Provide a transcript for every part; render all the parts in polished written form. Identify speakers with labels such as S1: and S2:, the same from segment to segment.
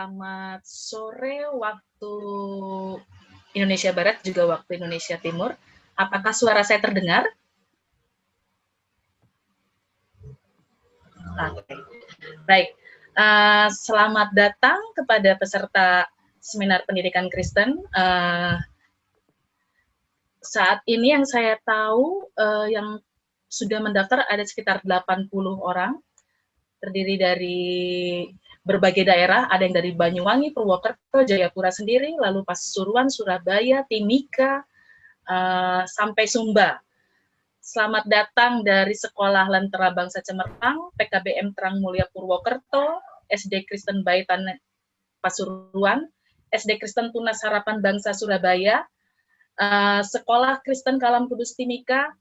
S1: Selamat sore waktu Indonesia Barat, juga waktu Indonesia Timur. Apakah suara saya terdengar? Oke. Baik, selamat datang kepada peserta Seminar Pendidikan Kristen. Saat ini yang saya tahu yang sudah mendaftar ada sekitar 80 orang, terdiri dari berbagai daerah, ada yang dari Banyuwangi, Purwokerto, Jayapura sendiri, lalu Pasuruan, Surabaya, Timika, sampai Sumba. Selamat datang dari Sekolah Lentera Bangsa Cemerlang, PKBM Terang Mulia Purwokerto, SD Kristen Baitan Pasuruan, SD Kristen Tunas Harapan Bangsa Surabaya, Sekolah Kristen Kalam Kudus Timika,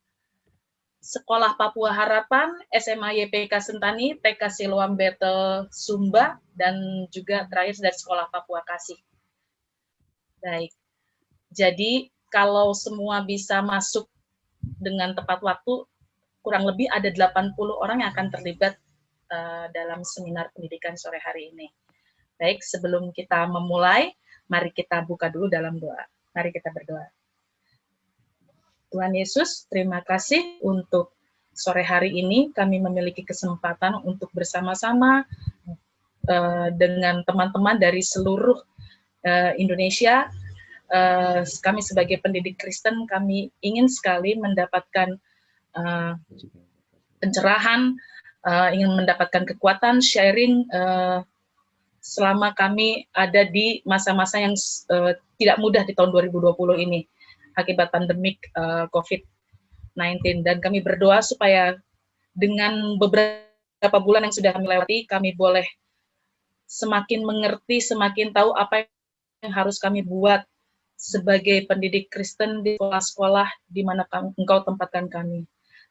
S1: Sekolah Papua Harapan, SMA YPK Sentani, TK Siloam Betel Sumba, dan juga terakhir dari Sekolah Papua Kasih. Baik, jadi kalau semua bisa masuk dengan tepat waktu, kurang lebih ada 80 orang yang akan terlibat dalam seminar pendidikan sore hari ini. Baik, sebelum kita memulai, mari kita buka dulu dalam doa. Mari kita berdoa. Tuhan Yesus, terima kasih untuk sore hari ini kami memiliki kesempatan untuk bersama-sama dengan teman-teman dari seluruh Indonesia. Kami sebagai pendidik Kristen, kami ingin sekali mendapatkan pencerahan, ingin mendapatkan kekuatan, sharing selama kami ada di masa-masa yang tidak mudah di tahun 2020 ini akibat pandemik COVID-19, dan kami berdoa supaya dengan beberapa bulan yang sudah kami lewati, kami boleh semakin mengerti, semakin tahu apa yang harus kami buat sebagai pendidik Kristen di sekolah-sekolah di mana Engkau tempatkan kami.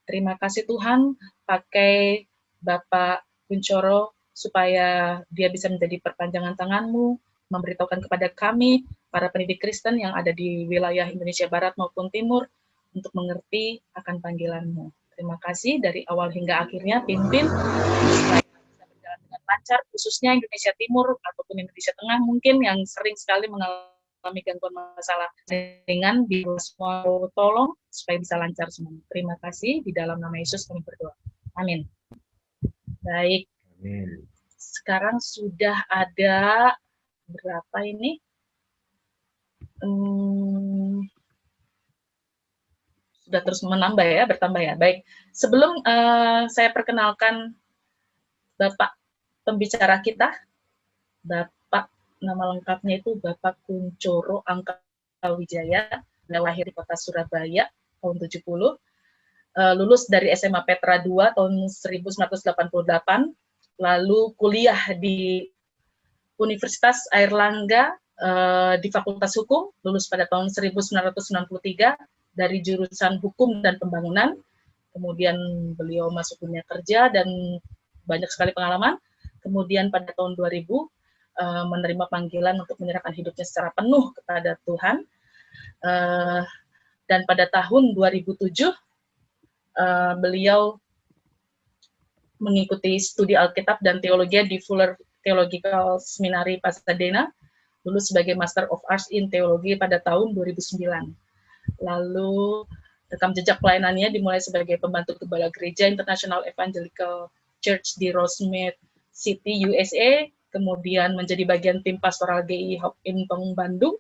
S1: Terima kasih Tuhan, pakai Bapak Kuncoro supaya dia bisa menjadi perpanjangan tangan-Mu, memberitahukan kepada kami, para pendidik Kristen yang ada di wilayah Indonesia Barat maupun Timur, untuk mengerti akan panggilan-Mu. Terima kasih dari awal hingga akhirnya, pimpin supaya bisa berjalan dengan lancar, khususnya Indonesia Timur ataupun Indonesia Tengah mungkin yang sering sekali mengalami gangguan masalah dengan di semua tolong supaya bisa lancar semua. Terima kasih, di dalam nama Yesus kami berdoa. Amin. Baik. Amin. Sekarang sudah ada berapa ini? Sudah terus menambah ya, bertambah ya. Baik, sebelum saya perkenalkan Bapak pembicara kita, Bapak nama lengkapnya itu Bapak Kuncoro Angkawijaya, lahir di kota Surabaya tahun 70, lulus dari SMA Petra II tahun 1988, lalu kuliah di Universitas Airlangga di Fakultas Hukum, lulus pada tahun 1993 dari jurusan Hukum dan Pembangunan. Kemudian beliau masuk dunia kerja dan banyak sekali pengalaman. Kemudian pada tahun 2000 menerima panggilan untuk menyerahkan hidupnya secara penuh kepada Tuhan. Dan pada tahun 2007 beliau mengikuti studi Alkitab dan Teologi di Fuller Theological Seminary Pasadena, lulus sebagai Master of Arts in Teologi pada tahun 2009. Lalu rekam jejak pelayanannya dimulai sebagai pembantu gembala gereja International Evangelical Church di Rosemead City, USA, kemudian menjadi bagian tim pastoral GI Hope in Bandung.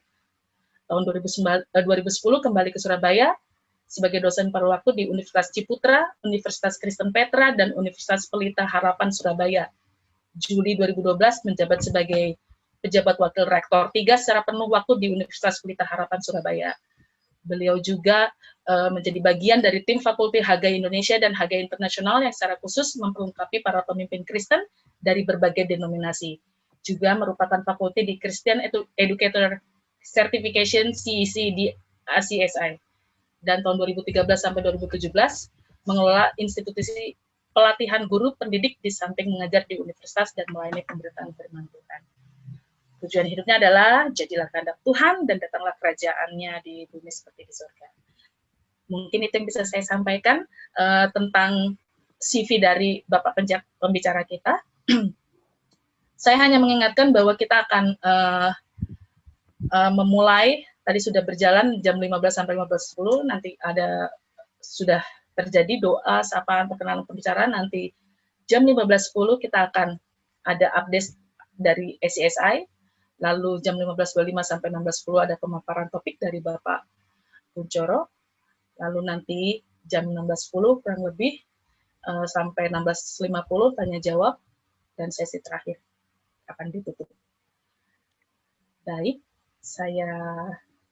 S1: Tahun 2010 kembali ke Surabaya sebagai dosen paruh waktu di Universitas Ciputra, Universitas Kristen Petra, dan Universitas Pelita Harapan Surabaya. Juli 2012 menjabat sebagai pejabat wakil rektor 3 secara penuh waktu di Universitas Pelita Harapan Surabaya. Beliau juga menjadi bagian dari tim Fakulti Hagai Indonesia dan Hagai Internasional yang secara khusus memperlengkapi para pemimpin Kristen dari berbagai denominasi. Juga merupakan fakulti di Christian Educator Certification CEC di ACSI. Dan tahun 2013 sampai 2017 mengelola institusi pelatihan guru pendidik di samping mengajar di universitas dan melayani pemberitaan firman Tuhan. Tujuan hidupnya adalah jadilah kehendak Tuhan dan datanglah kerajaannya di bumi seperti di surga. Mungkin itu yang bisa saya sampaikan tentang CV dari Bapak pembicara kita. Saya hanya mengingatkan bahwa kita akan memulai, tadi sudah berjalan jam 15 sampai 15.10, nanti sudah terjadi doa, sapaan, perkenalan pembicaraan, nanti jam 15.10 kita akan ada update dari SCSI, lalu jam 15.25 sampai 16.10 ada pemaparan topik dari Bapak Kunchoro, lalu nanti jam 16.10 kurang lebih sampai 16.50 tanya jawab, dan sesi terakhir akan ditutup. Baik, saya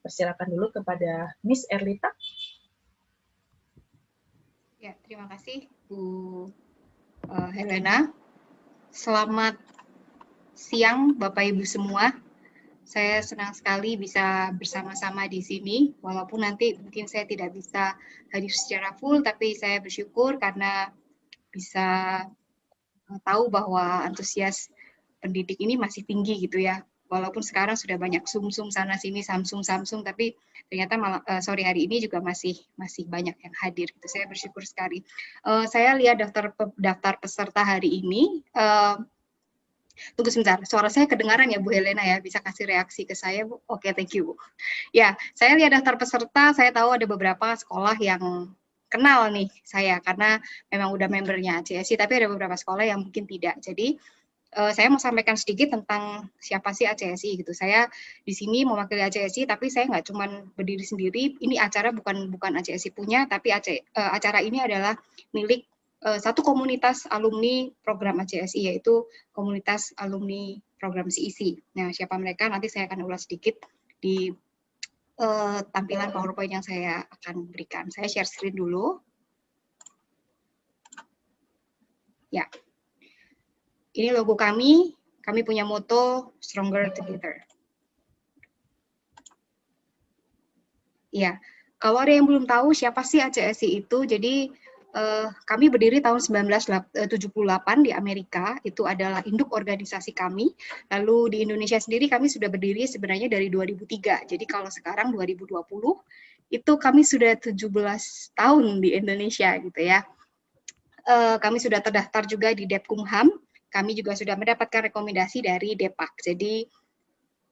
S1: persilakan dulu kepada Miss Erlita.
S2: Ya, terima kasih Bu Helena. Selamat siang Bapak Ibu semua. Saya senang sekali bisa bersama-sama di sini, walaupun nanti mungkin saya tidak bisa hadir secara full, tapi saya bersyukur karena bisa tahu bahwa antusias pendidik ini masih tinggi gitu ya. Walaupun sekarang sudah banyak Zoom sana sini, Samsung, tapi ternyata sore hari ini juga masih banyak yang hadir. Gitu. Saya bersyukur sekali. Saya lihat daftar peserta hari ini. Tunggu sebentar, suara saya kedengaran ya Bu Helena ya, bisa kasih reaksi ke saya Bu? Oke, thank you Bu. Ya, saya lihat daftar peserta, saya tahu ada beberapa sekolah yang kenal nih saya, karena memang udah membernya ACSI, tapi ada beberapa sekolah yang mungkin tidak. Jadi, saya mau sampaikan sedikit tentang siapa sih ACSI gitu. Saya di sini mewakili ACSI, tapi saya nggak cuma berdiri sendiri, ini acara bukan ACSI punya, tapi acara ini adalah milik satu komunitas alumni program ACSI, yaitu komunitas alumni program CEC. Nah, siapa mereka nanti saya akan ulas sedikit di tampilan PowerPoint yang saya akan berikan. Saya share screen dulu. Ya, ini logo kami. Kami punya moto Stronger Together. Ya, kalau ada yang belum tahu siapa sih ACSI itu, jadi kami berdiri tahun 1978 di Amerika, itu adalah induk organisasi kami. Lalu di Indonesia sendiri kami sudah berdiri sebenarnya dari 2003. Jadi kalau sekarang 2020, itu kami sudah 17 tahun di Indonesia gitu ya. Kami sudah terdaftar juga di Depkumham. Kami juga sudah mendapatkan rekomendasi dari Depak. Jadi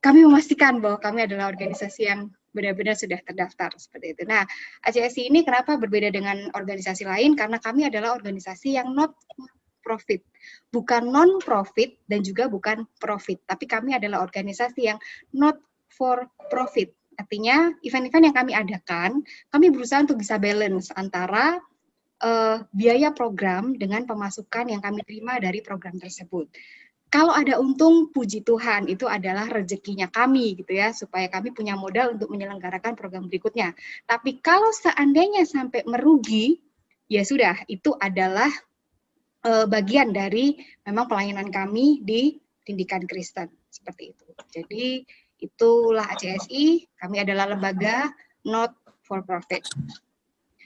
S2: kami memastikan bahwa kami adalah organisasi yang benar-benar sudah terdaftar seperti itu. Nah, ACSI ini kenapa berbeda dengan organisasi lain? Karena kami adalah organisasi yang not profit, bukan non-profit dan juga bukan profit. Tapi kami adalah organisasi yang not for profit. Artinya event-event yang kami adakan, kami berusaha untuk bisa balance antara biaya program dengan pemasukan yang kami terima dari program tersebut. Kalau ada untung, puji Tuhan, itu adalah rezekinya kami, gitu ya, supaya kami punya modal untuk menyelenggarakan program berikutnya. Tapi kalau seandainya sampai merugi, ya sudah, itu adalah bagian dari memang pelayanan kami di pendidikan Kristen, seperti itu. Jadi, itulah ACSI, kami adalah lembaga not for profit.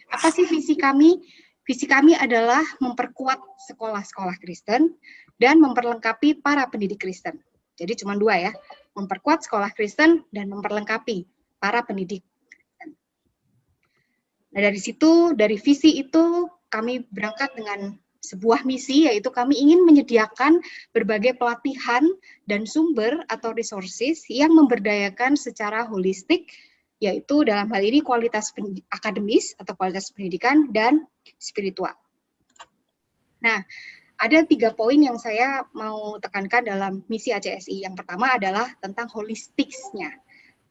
S2: Apa sih visi kami? Visi kami adalah memperkuat sekolah-sekolah Kristen dan memperlengkapi para pendidik Kristen. Jadi cuma dua ya, memperkuat sekolah Kristen dan memperlengkapi para pendidik Kristen. Nah dari situ, dari visi itu kami berangkat dengan sebuah misi, yaitu kami ingin menyediakan berbagai pelatihan dan sumber atau resources yang memberdayakan secara holistik, yaitu dalam hal ini kualitas akademis atau kualitas pendidikan dan spiritual. Nah, ada 3 poin yang saya mau tekankan dalam misi ACSI. Yang pertama adalah tentang holistiknya.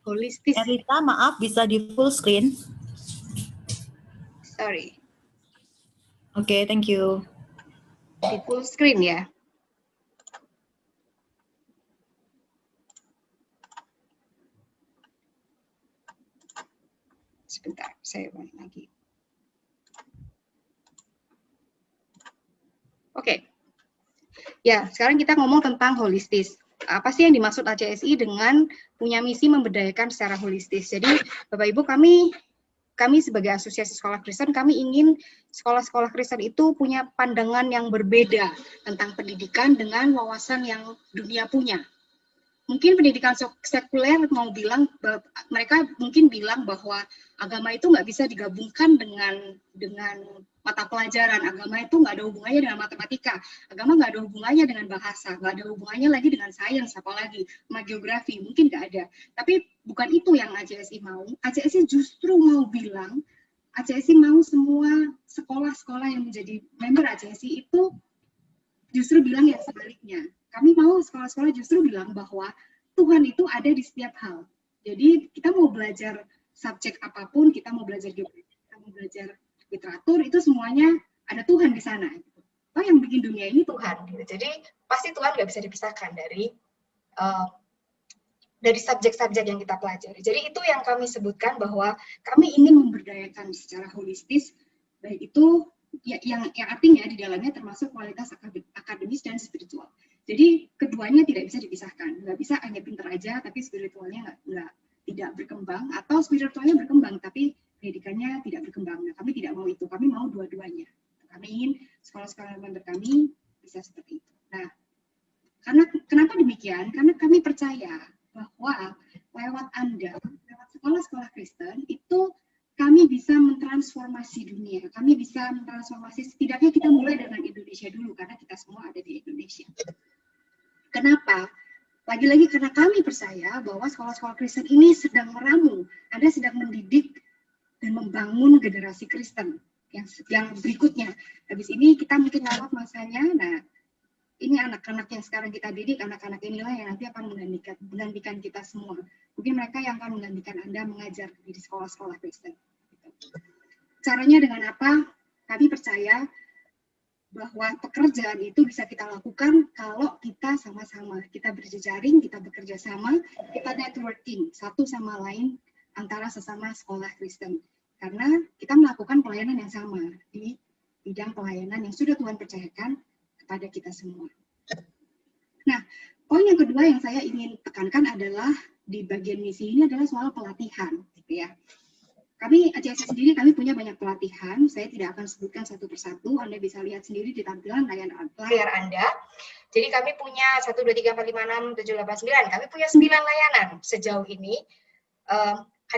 S2: Holistis.
S3: Erlita, maaf, bisa di full screen?
S2: Sorry.
S3: Oke, thank you.
S2: Di full screen ya. Sebentar, saya ulangi lagi. Oke. Ya, sekarang kita ngomong tentang holistis. Apa sih yang dimaksud ACSI dengan punya misi memberdayakan secara holistis? Jadi, Bapak Ibu, kami sebagai Asosiasi Sekolah Kristen, kami ingin sekolah-sekolah Kristen itu punya pandangan yang berbeda tentang pendidikan dengan wawasan yang dunia punya. mungkin pendidikan sekuler mau bilang, mereka mungkin bilang bahwa agama itu nggak bisa digabungkan dengan mata pelajaran. Agama itu nggak ada hubungannya dengan matematika, agama nggak ada hubungannya dengan bahasa, nggak ada hubungannya lagi dengan sains, apalagi sama geografi, mungkin nggak ada. Tapi bukan itu yang ACSI mau. ACSI justru mau bilang, ACSI mau semua sekolah-sekolah yang menjadi member ACSI itu justru bilang yang sebaliknya. Kami mau sekolah-sekolah justru bilang bahwa Tuhan itu ada di setiap hal. Jadi kita mau belajar subjek apapun, kita mau belajar geografi, kita mau belajar literatur, itu semuanya ada Tuhan di sana. Oh, yang bikin dunia ini Tuhan. Gitu. Jadi pasti Tuhan nggak bisa dipisahkan dari subjek-subjek yang kita pelajari. Jadi itu yang kami sebutkan bahwa kami ingin memberdayakan secara holistis, baik itu yang artinya di dalamnya termasuk kualitas akademis dan spiritual. Jadi keduanya tidak bisa dipisahkan, nggak bisa hanya pinter aja tapi spiritualnya tidak berkembang, atau spiritualnya berkembang tapi pendidikannya tidak berkembang. Nah, kami tidak mau itu, kami mau dua-duanya. Kami ingin sekolah-sekolah member kami bisa seperti itu. Nah, kenapa demikian? Karena kami percaya bahwa lewat Anda, lewat sekolah-sekolah Kristen itu kami bisa mentransformasi dunia, kami bisa mentransformasi, setidaknya kita mulai dengan Indonesia dulu, karena kita semua ada di Indonesia. Kenapa? Lagi-lagi karena kami percaya bahwa sekolah-sekolah Kristen ini sedang meramu, Anda sedang mendidik dan membangun generasi Kristen yang berikutnya. Habis ini kita mungkin lewat masanya, nah ini anak-anak yang sekarang kita didik, anak-anak inilah yang nanti akan menggantikan kita semua. Mungkin mereka yang akan menggantikan Anda mengajar di sekolah-sekolah Kristen. Caranya dengan apa? Kami percaya bahwa pekerjaan itu bisa kita lakukan kalau kita sama-sama, kita berjejaring, kita bekerja sama, kita networking satu sama lain antara sesama sekolah Kristen. Karena kita melakukan pelayanan yang sama di bidang pelayanan yang sudah Tuhan percayakan kepada kita semua. Nah, poin yang kedua yang saya ingin tekankan adalah di bagian misi ini adalah soal pelatihan, gitu ya. Kami ACSI sendiri, kami punya banyak pelatihan. Saya tidak akan sebutkan satu persatu. Anda bisa lihat sendiri di tampilan layar Anda. Jadi kami punya 1, 2, 3, 4, 5, 6, 7, 8, 9. Kami punya 9 layanan sejauh ini.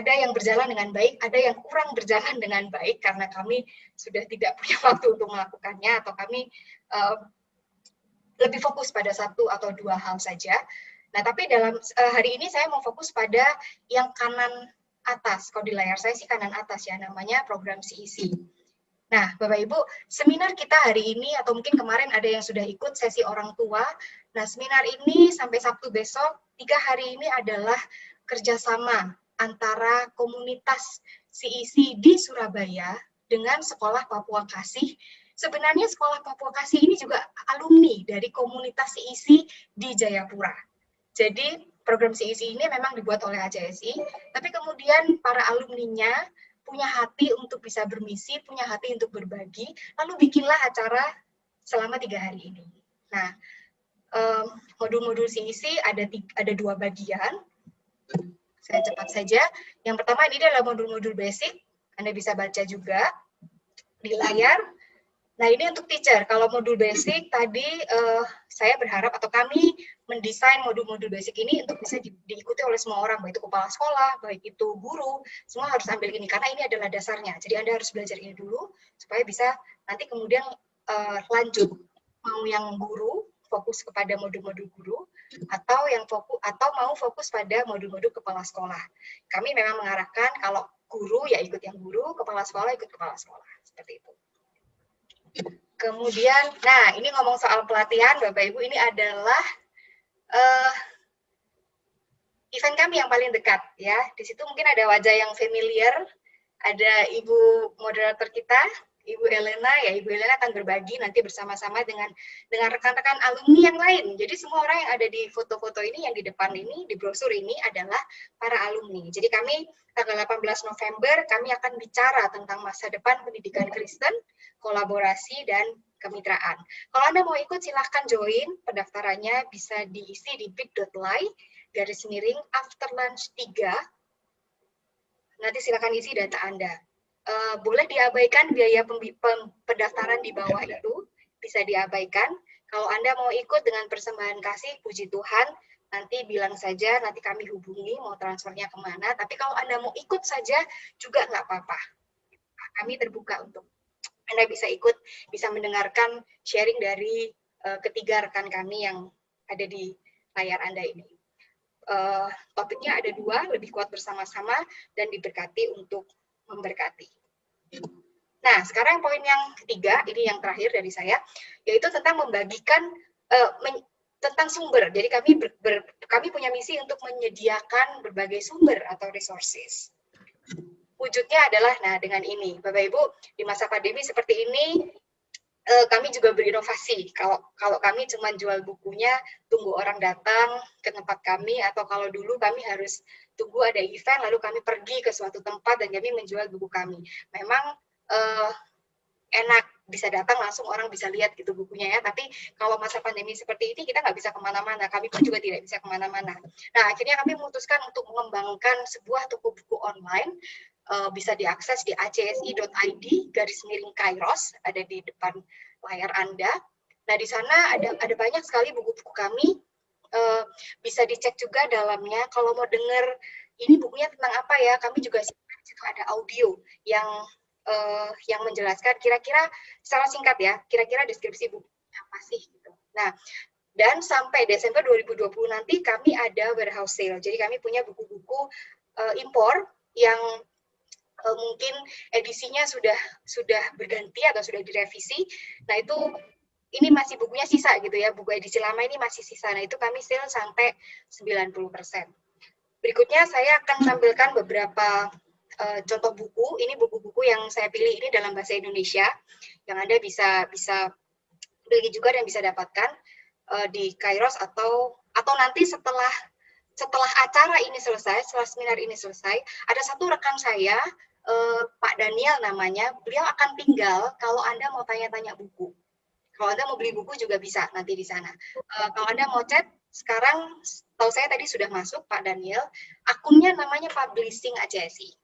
S2: Ada yang berjalan dengan baik, ada yang kurang berjalan dengan baik karena kami sudah tidak punya waktu untuk melakukannya, atau kami lebih fokus pada satu atau dua hal saja. Nah, tapi dalam hari ini saya mau fokus pada yang kanan atas. Kalau di layar saya sih kanan atas ya, namanya program CEC. Nah, Bapak Ibu, seminar kita hari ini atau mungkin kemarin ada yang sudah ikut sesi orang tua. Nah, seminar ini sampai Sabtu besok, 3 hari ini adalah kerjasama antara komunitas CEC di Surabaya dengan Sekolah Papua Kasih. Sebenarnya Sekolah Papua Kasih ini juga alumni dari komunitas CEC di Jayapura. Jadi program CEC ini memang dibuat oleh ACSI, tapi kemudian para alumninya punya hati untuk bisa bermisi, punya hati untuk berbagi, lalu bikinlah acara selama 3 hari ini. Nah, modul-modul CEC ada 2 bagian. Saya cepat saja. Yang pertama ini adalah modul-modul basic, Anda bisa baca juga di layar. Nah, ini untuk teacher. Kalau modul basic tadi saya berharap atau kami mendesain modul-modul basic ini untuk bisa diikuti oleh semua orang, baik itu kepala sekolah, baik itu guru, semua harus ambil ini karena ini adalah dasarnya. Jadi Anda harus belajar ini dulu supaya bisa nanti kemudian lanjut, mau yang guru fokus kepada modul-modul guru atau yang mau fokus pada modul-modul kepala sekolah. Kami memang mengarahkan kalau guru ya ikut yang guru, kepala sekolah ikut kepala sekolah, seperti itu. Kemudian, nah ini ngomong soal pelatihan, Bapak Ibu, ini adalah event kami yang paling dekat ya. Di situ mungkin ada wajah yang familiar, ada Ibu moderator kita, Ibu Elena, ya Ibu Elena akan berbagi nanti bersama-sama dengan rekan-rekan alumni yang lain. Jadi semua orang yang ada di foto-foto ini, yang di depan ini, di brosur ini adalah para alumni. Jadi kami tanggal 18 November, kami akan bicara tentang masa depan pendidikan Kristen, kolaborasi, dan kemitraan. Kalau Anda mau ikut, silahkan join. Pendaftarannya bisa diisi di bit.ly/afterlunch3. Nanti silakan isi data Anda. Boleh diabaikan biaya pendaftaran di bawah itu, bisa diabaikan. Kalau Anda mau ikut dengan persembahan kasih, puji Tuhan, nanti bilang saja, nanti kami hubungi mau transfernya kemana. Tapi kalau Anda mau ikut saja juga nggak apa-apa. Kami terbuka untuk Anda bisa ikut, bisa mendengarkan sharing dari ketiga rekan kami yang ada di layar Anda ini. Topiknya ada 2, lebih kuat bersama-sama dan diberkati untuk memberkati. Nah, sekarang poin yang ketiga, ini yang terakhir dari saya, yaitu tentang membagikan tentang sumber. Jadi kami punya misi untuk menyediakan berbagai sumber atau resources. Wujudnya adalah, nah dengan ini, Bapak Ibu, di masa pandemi seperti ini, kami juga berinovasi. Kalau kami cuma jual bukunya, tunggu orang datang ke tempat kami, atau kalau dulu kami harus tunggu ada event, lalu kami pergi ke suatu tempat dan kami menjual buku kami. Memang enak, bisa datang langsung orang bisa lihat gitu bukunya ya, tapi kalau masa pandemi seperti ini kita nggak bisa kemana-mana, kami pun juga tidak bisa kemana-mana. Nah, akhirnya kami memutuskan untuk mengembangkan sebuah toko buku online, bisa diakses di acsi.id/Kairos, ada di depan layar Anda. Nah, di sana ada banyak sekali buku-buku kami, bisa dicek juga dalamnya. Kalau mau dengar ini bukunya tentang apa ya, kami juga di situ ada audio yang menjelaskan kira-kira secara singkat ya, kira-kira deskripsi bukunya apa sih gitu. Nah, dan sampai Desember 2020 nanti kami ada warehouse sale. Jadi kami punya buku-buku impor yang mungkin edisinya sudah berganti atau sudah direvisi. Nah, itu ini masih bukunya sisa gitu ya, buku edisi lama ini masih sisa. Nah, itu kami sale sampai 90%. Berikutnya saya akan tampilkan beberapa contoh buku. Ini buku-buku yang saya pilih ini dalam bahasa Indonesia yang Anda bisa beli juga dan bisa dapatkan di Kairos atau nanti setelah acara ini selesai, setelah seminar ini selesai, ada satu rekan saya, Pak Daniel namanya, beliau akan tinggal kalau Anda mau tanya-tanya buku. Kalau Anda mau beli buku juga bisa nanti di sana. Kalau Anda mau chat, sekarang tahu saya tadi sudah masuk Pak Daniel, akunnya namanya Publishing ACSI.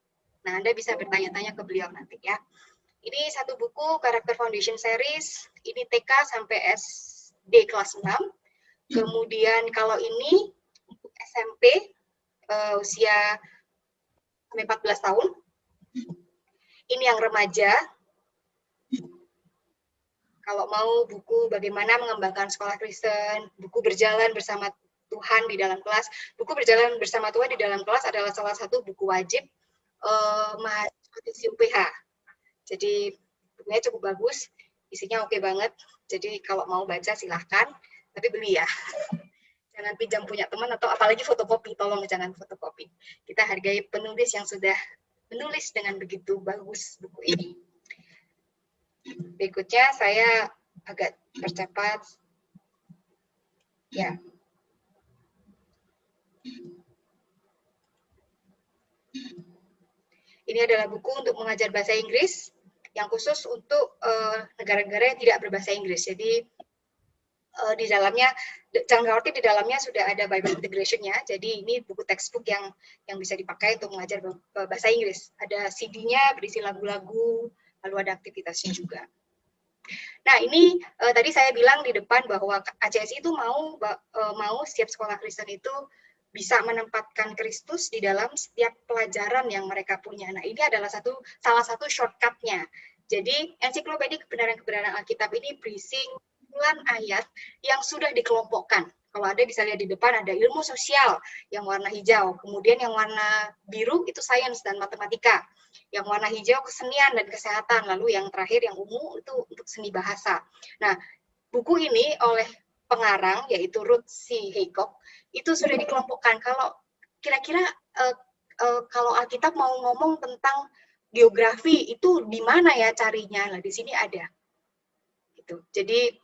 S2: Nah, Anda bisa bertanya-tanya ke beliau nanti ya. Ini satu buku Karakter Foundation Series, ini TK sampai SD kelas 6. Kemudian kalau ini untuk SMP usia 14 tahun. Ini yang remaja. Kalau mau buku bagaimana mengembangkan sekolah Kristen, buku berjalan bersama Tuhan di dalam kelas. Buku berjalan bersama Tuhan di dalam kelas adalah salah satu buku wajib mahasiswa UPH. Jadi bukunya cukup bagus, isinya oke banget. Jadi kalau mau baca silahkan, tapi beli ya. Jangan pinjam punya teman atau apalagi fotokopi, tolong jangan fotokopi. Kita hargai penulis yang sudah menulis dengan begitu bagus buku ini. Berikutnya saya agak percepat. Ya. Ini adalah buku untuk mengajar bahasa Inggris yang khusus untuk negara-negara yang tidak berbahasa Inggris. Jadi di dalamnya, jangan khawatir, di dalamnya sudah ada Bible integration-nya. Jadi ini buku textbook yang bisa dipakai untuk mengajar bahasa Inggris. Ada CD-nya berisi lagu-lagu, lalu ada aktivitasnya juga. Nah, ini tadi saya bilang di depan bahwa ACSI itu mau setiap sekolah Kristen itu bisa menempatkan Kristus di dalam setiap pelajaran yang mereka punya. Nah, ini adalah salah satu shortcut-nya. Jadi, ensiklopedia kebenaran Alkitab ini berisi ayat yang sudah dikelompokkan. Kalau Anda bisa lihat di depan ada ilmu sosial yang warna hijau, kemudian yang warna biru itu sains dan matematika, yang warna hijau kesenian dan kesehatan, lalu yang terakhir yang ungu itu untuk seni bahasa. Nah, buku ini oleh pengarang yaitu Ruth C. Haycock itu sudah dikelompokkan. Kalau kira-kira kalau Alkitab mau ngomong tentang geografi itu di mana ya carinya? Nah, di sini ada. Gitu. Jadi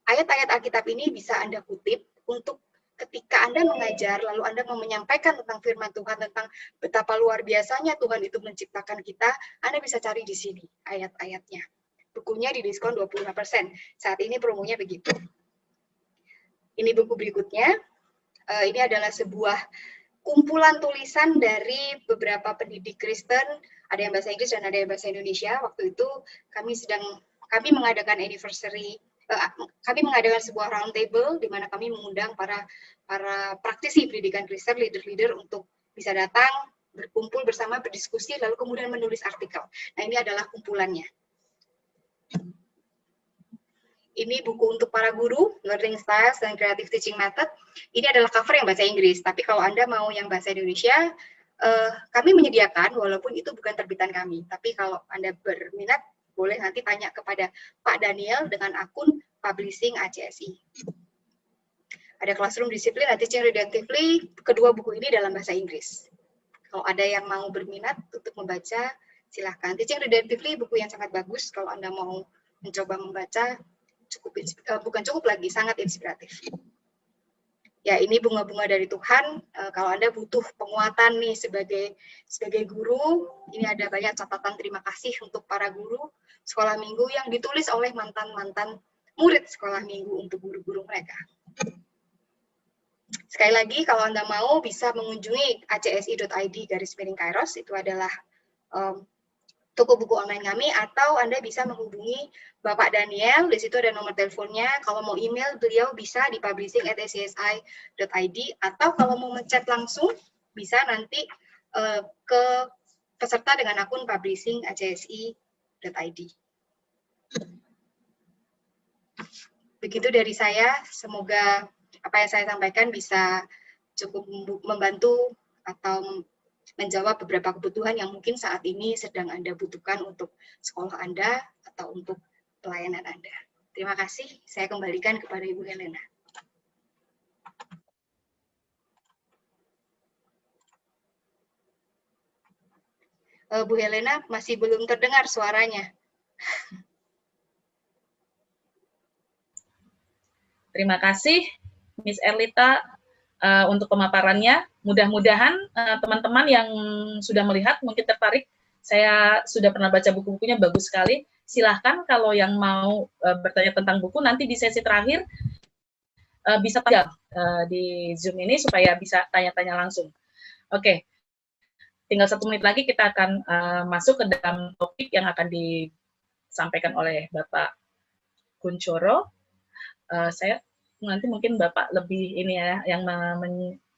S2: ayat-ayat Alkitab ini bisa Anda kutip untuk ketika Anda mengajar, lalu Anda mau menyampaikan tentang firman Tuhan, tentang betapa luar biasanya Tuhan itu menciptakan kita, Anda bisa cari di sini ayat-ayatnya. Bukunya didiskon 25%. Saat ini promonya begitu. Ini buku berikutnya. Ini adalah sebuah kumpulan tulisan dari beberapa pendidik Kristen, ada yang bahasa Inggris dan ada yang bahasa Indonesia. Waktu itu kami mengadakan anniversary kami mengadakan sebuah round table di mana kami mengundang para praktisi pendidikan Kristen, leader-leader untuk bisa datang, berkumpul bersama, berdiskusi, lalu kemudian menulis artikel. Nah, ini adalah kumpulannya. Ini buku untuk para guru, Learning Styles dan Creative Teaching Method. Ini adalah cover yang bahasa Inggris, tapi kalau Anda mau yang bahasa Indonesia, kami menyediakan, walaupun itu bukan terbitan kami. Tapi kalau Anda berminat, boleh nanti tanya kepada Pak Daniel dengan akun Publishing ACSI. Ada Classroom Discipline dan Teaching Redemptively, kedua buku ini dalam bahasa Inggris. Kalau ada yang mau berminat untuk membaca, silahkan. Teaching Redemptively buku yang sangat bagus kalau Anda mau mencoba membaca, bukan cukup lagi, sangat inspiratif. Ya, ini bunga-bunga dari Tuhan. Kalau Anda butuh penguatan nih sebagai guru, ini ada banyak catatan terima kasih untuk para guru sekolah minggu yang ditulis oleh mantan-mantan murid sekolah minggu untuk guru-guru mereka. Sekali lagi, kalau Anda mau bisa mengunjungi acsi.id/Kairos, itu adalah toko buku online kami, atau Anda bisa menghubungi Bapak Daniel, di situ ada nomor teleponnya. Kalau mau email, beliau bisa di publishing@acsi.id, atau kalau mau ngechat langsung, bisa nanti ke peserta dengan akun publishing@acsi.id. Begitu dari saya, semoga apa yang saya sampaikan bisa cukup membantu atau menjawab beberapa kebutuhan yang mungkin saat ini sedang Anda butuhkan untuk sekolah Anda atau untuk pelayanan Anda. Terima kasih, saya kembalikan kepada Ibu Helena. Bu Helena masih belum terdengar suaranya.
S1: Terima kasih, Miss Erlita, untuk pemaparannya. Mudah-mudahan teman-teman yang sudah melihat mungkin tertarik. Saya sudah pernah baca buku-bukunya, bagus sekali. Silahkan kalau yang mau bertanya tentang buku, nanti di sesi terakhir bisa tanya di Zoom ini supaya bisa tanya-tanya langsung. Oke, tinggal 1 menit lagi kita akan masuk ke dalam topik yang akan disampaikan oleh Bapak Kunchoro. Saya nanti mungkin Bapak lebih ini ya, yang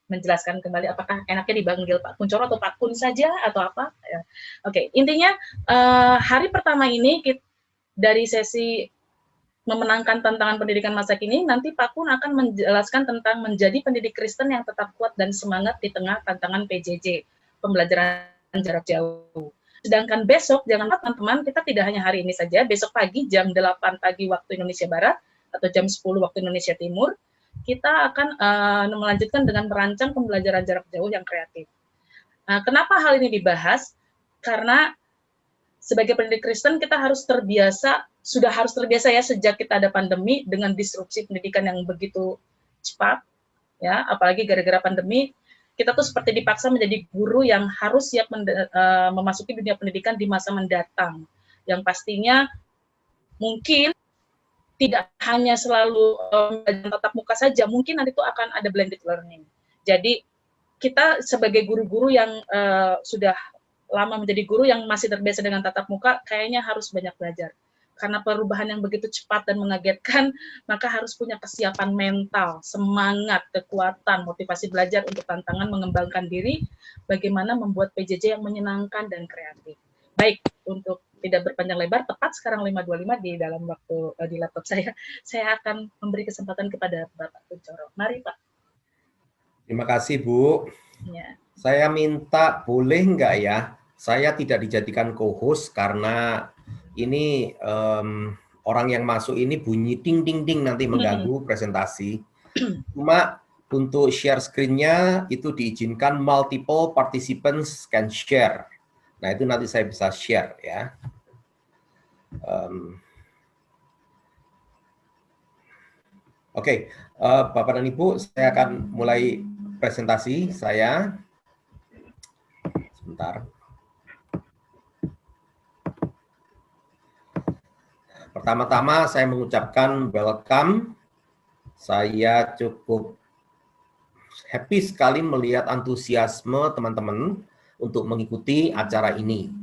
S1: menjelaskan kembali apakah enaknya dipanggil Pak Kunchoro atau Pak Kun saja atau apa. Oke, intinya hari pertama ini dari sesi memenangkan tantangan pendidikan masa kini, nanti Pak Kun akan menjelaskan tentang menjadi pendidik Kristen yang tetap kuat dan semangat di tengah tantangan PJJ, pembelajaran jarak jauh. Sedangkan besok, jangan lupa teman-teman, kita tidak hanya hari ini saja, besok pagi jam 8 pagi waktu Indonesia Barat, atau jam 10 waktu Indonesia Timur, kita akan melanjutkan dengan merancang pembelajaran jarak jauh yang kreatif. Kenapa hal ini dibahas? Karena sebagai pendidik Kristen kita sudah harus terbiasa ya sejak kita ada pandemi dengan disrupsi pendidikan yang begitu cepat, ya, apalagi gara-gara pandemi, kita tuh seperti dipaksa menjadi guru yang harus siap memasuki dunia pendidikan di masa mendatang, yang pastinya mungkin tidak hanya selalu tatap muka saja, mungkin nanti itu akan ada blended learning. Jadi kita sebagai guru-guru yang sudah lama menjadi guru yang masih terbiasa dengan tatap muka, kayaknya harus banyak belajar. Karena perubahan yang begitu cepat dan mengagetkan, maka harus punya kesiapan mental, semangat, kekuatan, motivasi belajar untuk tantangan mengembangkan diri, bagaimana membuat PJJ yang menyenangkan dan kreatif. Baik, untuk tidak berpanjang lebar, tepat sekarang 5.25 di dalam waktu di laptop saya akan memberi kesempatan kepada Bapak Kunchoro. Mari Pak.
S4: Terima kasih Bu.
S1: Ya.
S4: Saya minta boleh nggak ya, saya tidak dijadikan co-host karena ini orang yang masuk ini bunyi ding ding ding nanti mengganggu presentasi. Cuma untuk share screen-nya itu diizinkan multiple participants can share. Nah itu nanti saya bisa share ya. Oke, Bapak dan Ibu, saya akan mulai presentasi saya. Sebentar. Pertama-tama saya mengucapkan welcome. Saya cukup happy sekali melihat antusiasme teman-teman untuk mengikuti acara ini.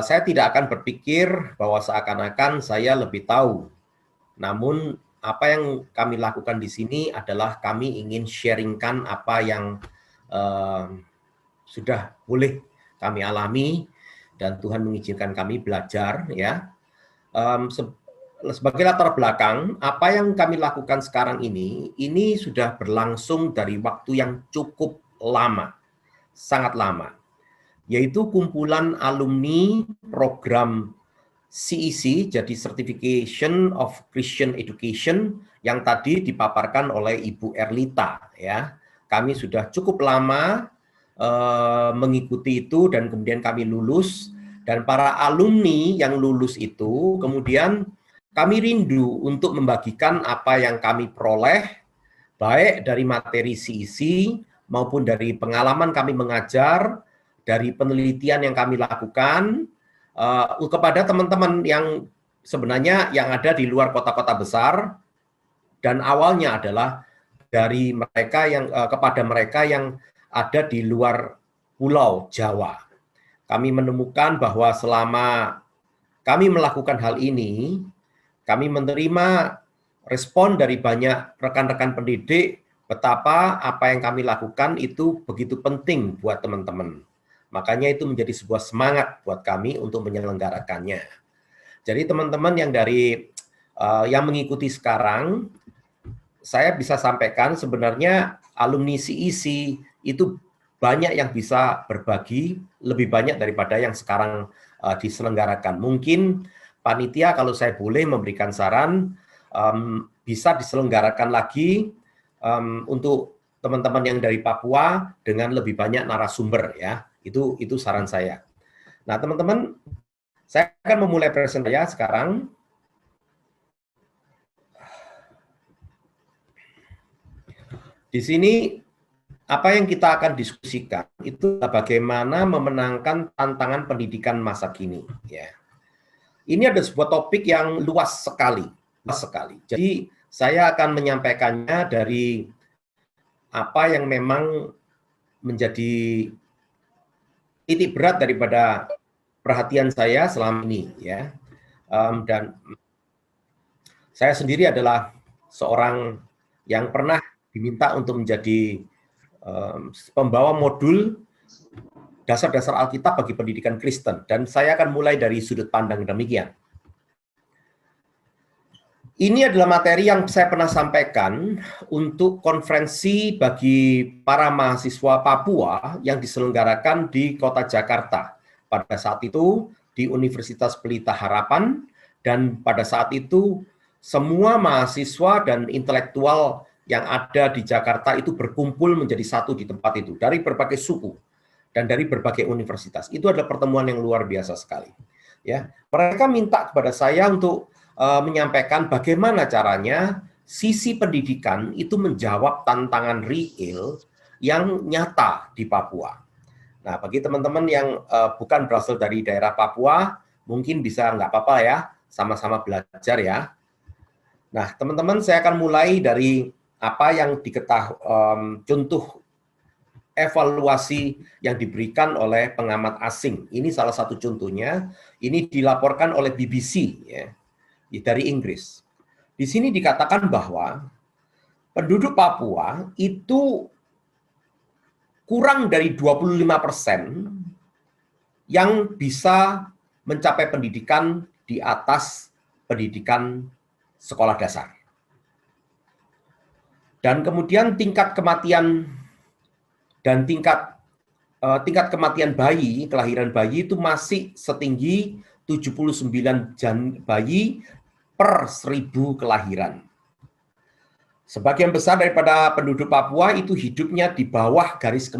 S4: Saya tidak akan berpikir bahwa seakan-akan saya lebih tahu Namun apa yang kami lakukan di sini adalah kami ingin sharingkan apa yang sudah boleh kami alami dan Tuhan mengizinkan kami belajar, ya. Sebagai latar belakang, apa yang kami lakukan sekarang ini sudah berlangsung dari waktu yang cukup lama, sangat lama, yaitu kumpulan alumni program CEC, jadi Certification of Christian Education, yang tadi dipaparkan oleh Ibu Erlita, ya. Kami sudah cukup lama mengikuti itu dan kemudian kami lulus, dan para alumni yang lulus itu kemudian kami rindu untuk membagikan apa yang kami peroleh, baik dari materi CEC maupun dari pengalaman kami mengajar, dari penelitian yang kami lakukan, kepada teman-teman yang sebenarnya yang ada di luar kota-kota besar, dan awalnya adalah dari mereka yang kepada mereka yang ada di luar Pulau Jawa. Kami menemukan bahwa selama kami melakukan hal ini, kami menerima respon dari banyak rekan-rekan pendidik betapa apa yang kami lakukan itu begitu penting buat teman-teman. Makanya itu menjadi sebuah semangat buat kami untuk menyelenggarakannya. Jadi teman-teman yang yang mengikuti sekarang, saya bisa sampaikan sebenarnya alumni CEC itu banyak yang bisa berbagi, lebih banyak daripada yang sekarang diselenggarakan. Mungkin panitia kalau saya boleh memberikan saran, bisa diselenggarakan lagi untuk teman-teman yang dari Papua dengan lebih banyak narasumber, ya. Itu saran saya. Nah, teman-teman, saya akan memulai presentasi saya sekarang. Di sini apa yang kita akan diskusikan itu bagaimana memenangkan tantangan pendidikan masa kini, ya. Ini ada sebuah topik yang luas sekali. Jadi saya akan menyampaikannya dari apa yang memang menjadi titik berat daripada perhatian saya selama ini, ya. Dan saya sendiri adalah seorang yang pernah diminta untuk menjadi pembawa modul dasar-dasar Alkitab bagi pendidikan Kristen, dan saya akan mulai dari sudut pandang demikian. Ini adalah materi yang saya pernah sampaikan untuk konferensi bagi para mahasiswa Papua yang diselenggarakan di Kota Jakarta. Pada saat itu di Universitas Pelita Harapan, dan pada saat itu semua mahasiswa dan intelektual yang ada di Jakarta itu berkumpul menjadi satu di tempat itu, dari berbagai suku dan dari berbagai universitas. Itu adalah pertemuan yang luar biasa sekali. Ya, mereka minta kepada saya untuk menyampaikan bagaimana caranya sisi pendidikan itu menjawab tantangan real yang nyata di Papua. Nah, bagi teman-teman yang bukan berasal dari daerah Papua, mungkin bisa nggak apa-apa ya, sama-sama belajar ya. Nah, teman-teman, saya akan mulai dari apa yang diketahui, contoh evaluasi yang diberikan oleh pengamat asing. Ini salah satu contohnya. Ini dilaporkan oleh BBC, ya, dari Inggris. Di sini dikatakan bahwa penduduk Papua itu kurang dari 25% yang bisa mencapai pendidikan di atas pendidikan sekolah dasar. Dan kemudian tingkat kematian dan tingkat kematian bayi, kelahiran bayi itu masih setinggi 79 bayi per 1000 kelahiran. Sebagian besar daripada penduduk Papua itu hidupnya di bawah garis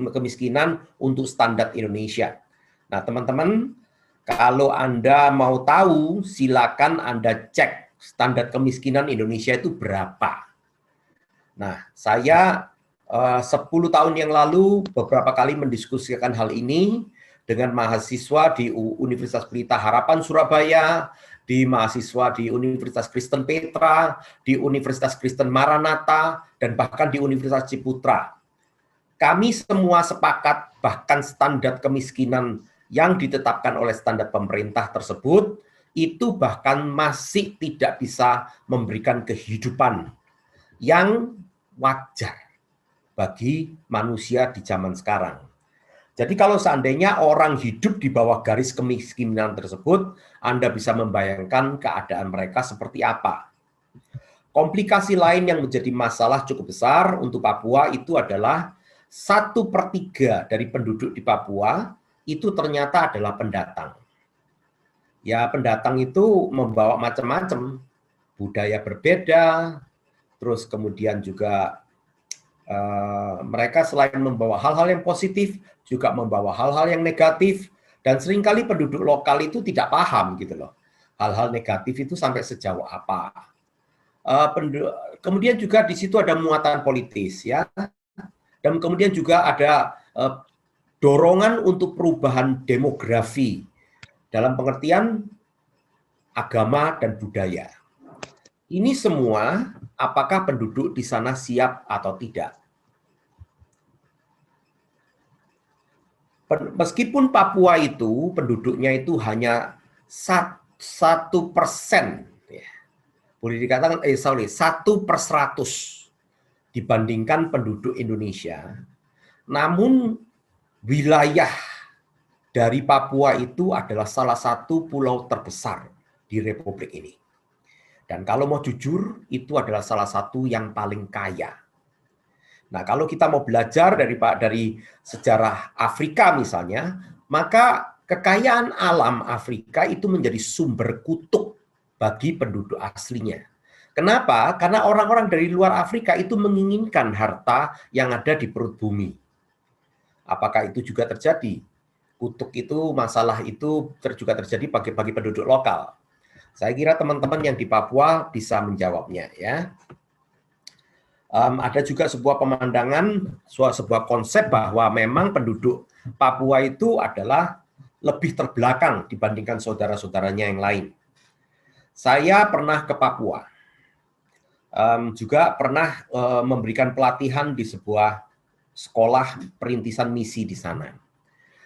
S4: kemiskinan untuk standar Indonesia. Nah, teman-teman, kalau Anda mau tahu, silakan Anda cek standar kemiskinan Indonesia itu berapa. Nah, saya 10 tahun yang lalu beberapa kali mendiskusikan hal ini dengan mahasiswa di Universitas Pelita Harapan Surabaya, di mahasiswa di Universitas Kristen Petra, di Universitas Kristen Maranatha, dan bahkan di Universitas Ciputra. Kami semua sepakat bahkan standar kemiskinan yang ditetapkan oleh standar pemerintah tersebut itu bahkan masih tidak bisa memberikan kehidupan yang wajar bagi manusia di zaman sekarang. Jadi kalau seandainya orang hidup di bawah garis kemiskinan tersebut, Anda bisa membayangkan keadaan mereka seperti apa. Komplikasi lain yang menjadi masalah cukup besar untuk Papua itu adalah 1/3 dari penduduk di Papua itu ternyata adalah pendatang. Ya, pendatang itu membawa macam-macam, budaya berbeda, terus kemudian juga mereka selain membawa hal-hal yang positif, juga membawa hal-hal yang negatif, dan seringkali penduduk lokal itu tidak paham gitu loh. Hal-hal negatif itu sampai sejauh apa. Kemudian juga di situ ada muatan politis, ya, dan kemudian juga ada dorongan untuk perubahan demografi dalam pengertian agama dan budaya. Ini semua, apakah penduduk di sana siap atau tidak? Meskipun Papua itu penduduknya itu hanya 1%, ya, boleh dikatakan 1/100 dibandingkan penduduk Indonesia. Namun wilayah dari Papua itu adalah salah satu pulau terbesar di Republik ini. Dan kalau mau jujur, itu adalah salah satu yang paling kaya. Nah, kalau kita mau belajar dari sejarah Afrika misalnya, maka kekayaan alam Afrika itu menjadi sumber kutuk bagi penduduk aslinya. Kenapa? Karena orang-orang dari luar Afrika itu menginginkan harta yang ada di perut bumi. Apakah itu juga terjadi? Kutuk itu, masalah itu juga terjadi bagi penduduk lokal. Saya kira teman-teman yang di Papua bisa menjawabnya, ya. Ada juga sebuah pemandangan, sebuah konsep bahwa memang penduduk Papua itu adalah lebih terbelakang dibandingkan saudara-saudaranya yang lain. Saya pernah ke Papua, juga pernah memberikan pelatihan di sebuah sekolah perintisan misi di sana.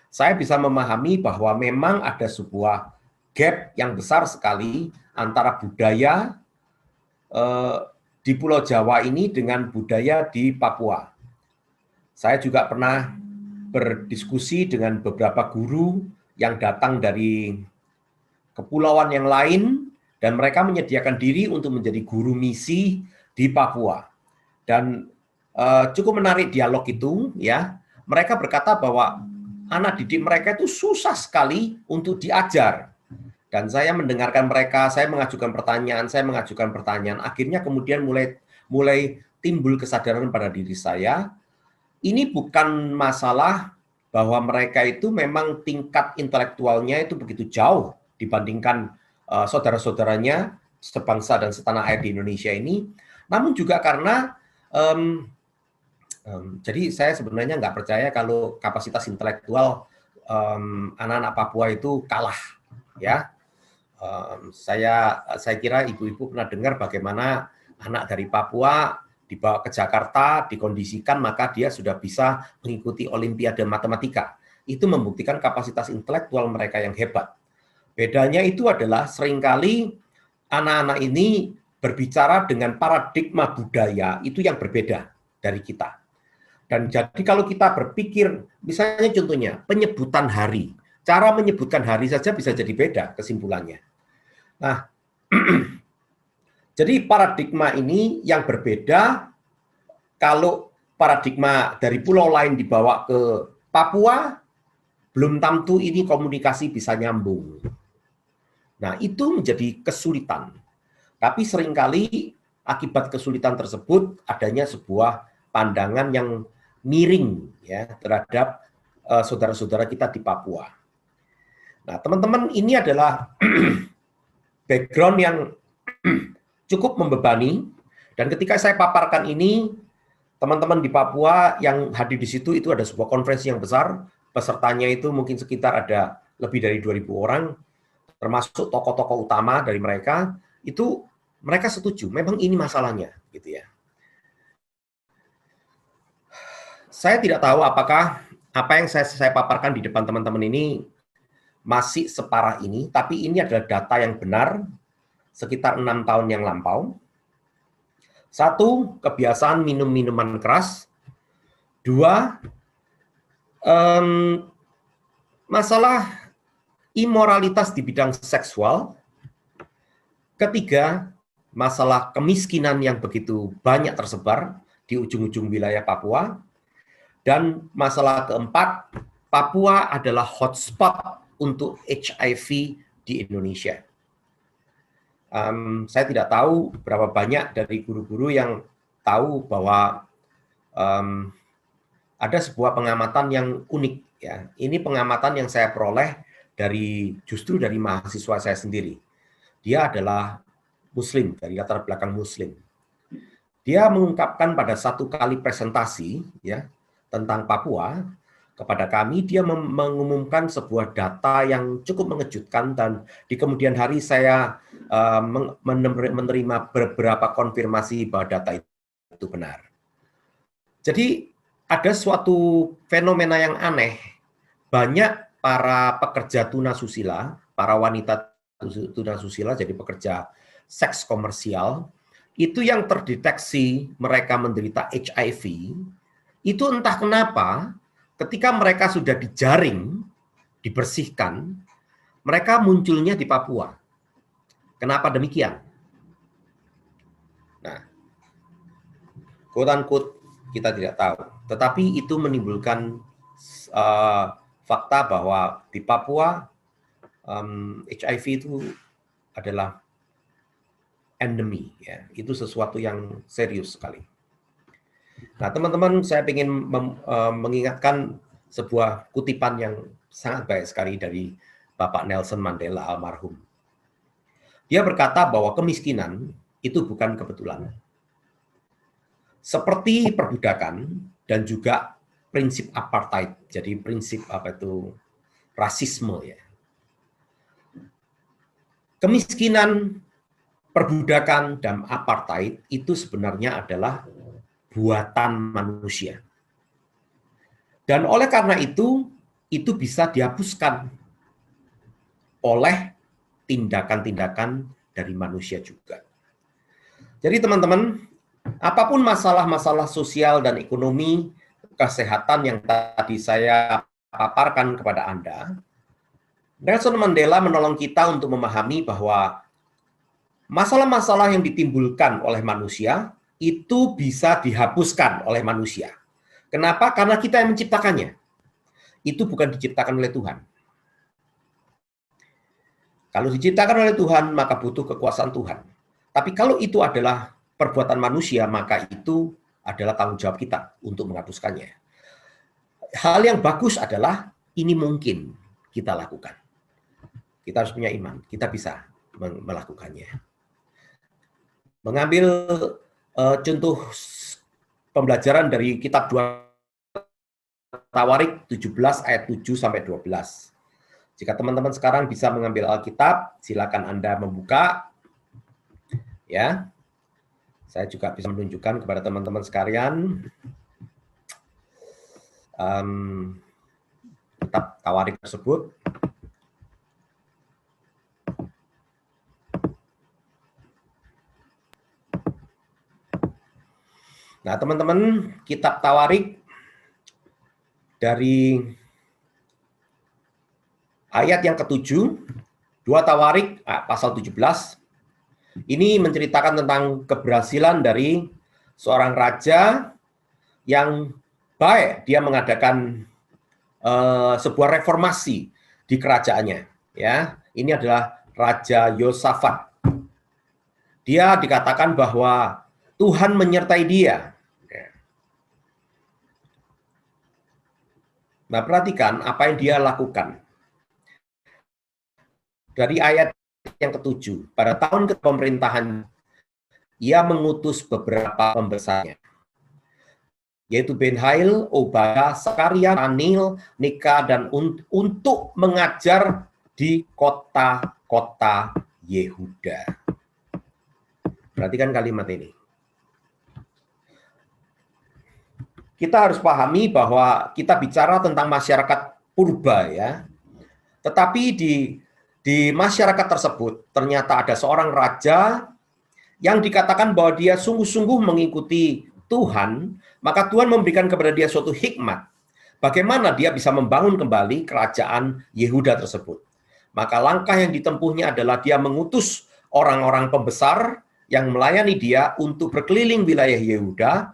S4: Saya bisa memahami bahwa memang ada sebuah gap yang besar sekali antara budaya di Pulau Jawa ini dengan budaya di Papua. Saya juga pernah berdiskusi dengan beberapa guru yang datang dari kepulauan yang lain, dan mereka menyediakan diri untuk menjadi guru misi di Papua. Dan cukup menarik dialog itu, ya. Mereka berkata bahwa anak didik mereka itu susah sekali untuk diajar. Dan saya mendengarkan mereka, saya mengajukan pertanyaan, akhirnya kemudian mulai timbul kesadaran pada diri saya, ini bukan masalah bahwa mereka itu memang tingkat intelektualnya itu begitu jauh dibandingkan saudara-saudaranya sebangsa dan setanah air di Indonesia ini, namun juga karena jadi saya sebenarnya nggak percaya kalau kapasitas intelektual anak-anak Papua itu kalah, ya. Saya kira ibu-ibu pernah dengar bagaimana anak dari Papua dibawa ke Jakarta, dikondisikan, maka dia sudah bisa mengikuti Olimpiade Matematika. Itu membuktikan kapasitas intelektual mereka yang hebat. Bedanya itu adalah seringkali anak-anak ini berbicara dengan paradigma budaya itu yang berbeda dari kita. Dan jadi kalau kita berpikir, misalnya contohnya penyebutan hari, cara menyebutkan hari saja bisa jadi beda kesimpulannya. Nah, jadi paradigma ini yang berbeda. Kalau paradigma dari pulau lain dibawa ke Papua, belum tentu ini komunikasi bisa nyambung. Nah, itu menjadi kesulitan. Tapi seringkali akibat kesulitan tersebut adanya sebuah pandangan yang miring, ya, terhadap saudara-saudara kita di Papua. Nah, teman-teman, ini adalah background yang cukup membebani, dan ketika saya paparkan ini, teman-teman di Papua yang hadir di situ itu ada sebuah konferensi yang besar, pesertanya itu mungkin sekitar ada lebih dari 2.000 orang, termasuk tokoh-tokoh utama dari mereka, itu mereka setuju, memang ini masalahnya, gitu ya. Saya tidak tahu apakah apa yang saya paparkan di depan teman-teman ini masih separah ini, tapi ini adalah data yang benar sekitar 6 tahun yang lampau. 1, kebiasaan minum minuman keras. 2, masalah imoralitas di bidang seksual. 3, masalah kemiskinan yang begitu banyak tersebar di ujung-ujung wilayah Papua. Dan masalah keempat, Papua adalah hotspot untuk HIV di Indonesia. Saya tidak tahu berapa banyak dari guru-guru yang tahu bahwa ada sebuah pengamatan yang unik. Ya. Ini pengamatan yang saya peroleh justru dari mahasiswa saya sendiri. Dia adalah Muslim, dari latar belakang Muslim. Dia mengungkapkan pada satu kali presentasi ya tentang Papua kepada kami, dia mengumumkan sebuah data yang cukup mengejutkan, dan di kemudian hari saya menerima beberapa konfirmasi bahwa data itu benar. Jadi ada suatu fenomena yang aneh, banyak para pekerja tunasusila, para wanita tunasusila, jadi pekerja seks komersial, itu yang terdeteksi mereka menderita HIV, itu entah kenapa, ketika mereka sudah dijaring, dibersihkan, mereka munculnya di Papua. Kenapa demikian? Nah, quote-unquote kita tidak tahu. Tetapi itu menimbulkan fakta bahwa di Papua HIV itu adalah endemi. Ya. Itu sesuatu yang serius sekali. Nah, teman-teman, saya ingin mengingatkan sebuah kutipan yang sangat baik sekali dari Bapak Nelson Mandela almarhum. Dia berkata bahwa kemiskinan itu bukan kebetulan. Seperti perbudakan dan juga prinsip apartheid, jadi prinsip rasisme ya. Kemiskinan, perbudakan, dan apartheid itu sebenarnya adalah buatan manusia. Dan oleh karena itu bisa dihapuskan oleh tindakan-tindakan dari manusia juga. Jadi teman-teman, apapun masalah-masalah sosial dan ekonomi, kesehatan yang tadi saya paparkan kepada Anda, Nelson Mandela menolong kita untuk memahami bahwa masalah-masalah yang ditimbulkan oleh manusia itu bisa dihapuskan oleh manusia. Kenapa? Karena kita yang menciptakannya. Itu bukan diciptakan oleh Tuhan. Kalau diciptakan oleh Tuhan, maka butuh kekuasaan Tuhan. Tapi kalau itu adalah perbuatan manusia, maka itu adalah tanggung jawab kita untuk menghapuskannya. Hal yang bagus adalah ini mungkin kita lakukan. Kita harus punya iman, kita bisa melakukannya. Mengambil contoh pembelajaran dari kitab 2 Tawarik 17 ayat 7 sampai 12. Jika teman-teman sekarang bisa mengambil Alkitab, silakan Anda membuka. Ya. Saya juga bisa menunjukkan kepada teman-teman sekalian kitab Tawarik tersebut. Nah, teman-teman, kitab Tawarik dari ayat yang ke-7, 2 Tawarik pasal 17, ini menceritakan tentang keberhasilan dari seorang raja yang baik. Dia mengadakan sebuah reformasi di kerajaannya. Ya, ini adalah Raja Yosafat. Dia dikatakan bahwa Tuhan menyertai dia. Nah, perhatikan apa yang dia lakukan. Dari ayat yang ke-7, pada tahun kepemerintahan, ia mengutus beberapa pembesarnya, yaitu Benhail, Obadiah, Sakaria, Tanil, Nika, dan untuk mengajar di kota-kota Yehuda. Perhatikan kalimat ini. Kita harus pahami bahwa kita bicara tentang masyarakat purba ya. Tetapi di masyarakat tersebut ternyata ada seorang raja yang dikatakan bahwa dia sungguh-sungguh mengikuti Tuhan, maka Tuhan memberikan kepada dia suatu hikmat. Bagaimana dia bisa membangun kembali kerajaan Yehuda tersebut. Maka langkah yang ditempuhnya adalah dia mengutus orang-orang pembesar yang melayani dia untuk berkeliling wilayah Yehuda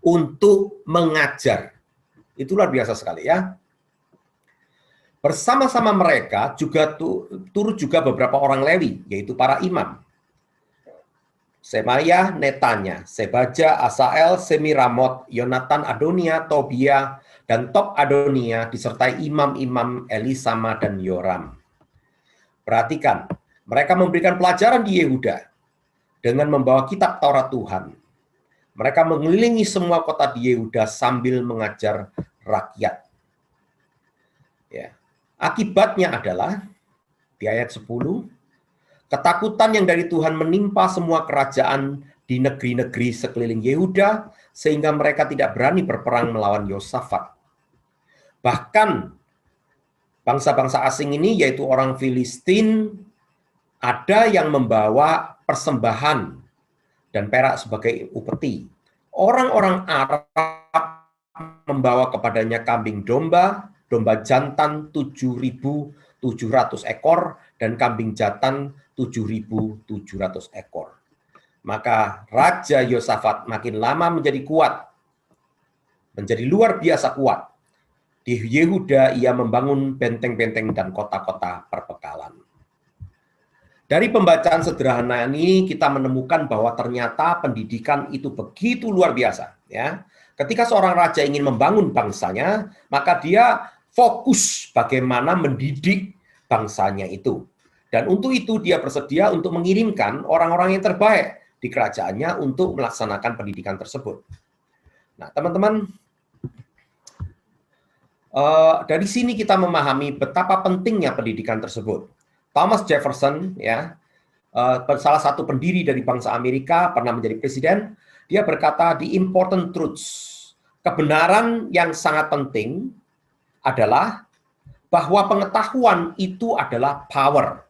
S4: untuk mengajar. Itu luar biasa sekali ya. Bersama-sama mereka juga turut juga beberapa orang Lewi, yaitu para imam. Semaya, Netanya, Sebaja, Asael, Semiramot, Yonatan, Adonia, Tobia, dan Top Adonia disertai imam-imam Elisama dan Yoram. Perhatikan, mereka memberikan pelajaran di Yehuda dengan membawa kitab Taurat Tuhan. Mereka mengelilingi semua kota di Yehuda sambil mengajar rakyat. Ya. Akibatnya adalah di ayat 10, ketakutan yang dari Tuhan menimpa semua kerajaan di negeri-negeri sekeliling Yehuda, sehingga mereka tidak berani berperang melawan Yosafat. Bahkan bangsa-bangsa asing ini, yaitu orang Filistin, ada yang membawa persembahan dan perak sebagai upeti. Orang-orang Arab membawa kepadanya kambing domba, domba jantan 7.700 ekor, dan kambing jantan 7.700 ekor. Maka Raja Yosafat makin lama menjadi kuat, menjadi luar biasa kuat. Di Yehuda ia membangun benteng-benteng dan kota-kota perbekalan. Dari pembacaan sederhana ini kita menemukan bahwa ternyata pendidikan itu begitu luar biasa. Ya, ketika seorang raja ingin membangun bangsanya, maka dia fokus bagaimana mendidik bangsanya itu. Dan untuk itu dia bersedia untuk mengirimkan orang-orang yang terbaik di kerajaannya untuk melaksanakan pendidikan tersebut. Nah, teman-teman, dari sini kita memahami betapa pentingnya pendidikan tersebut. Thomas Jefferson, ya, salah satu pendiri dari bangsa Amerika, pernah menjadi presiden, dia berkata, the important truths, kebenaran yang sangat penting adalah bahwa pengetahuan itu adalah power,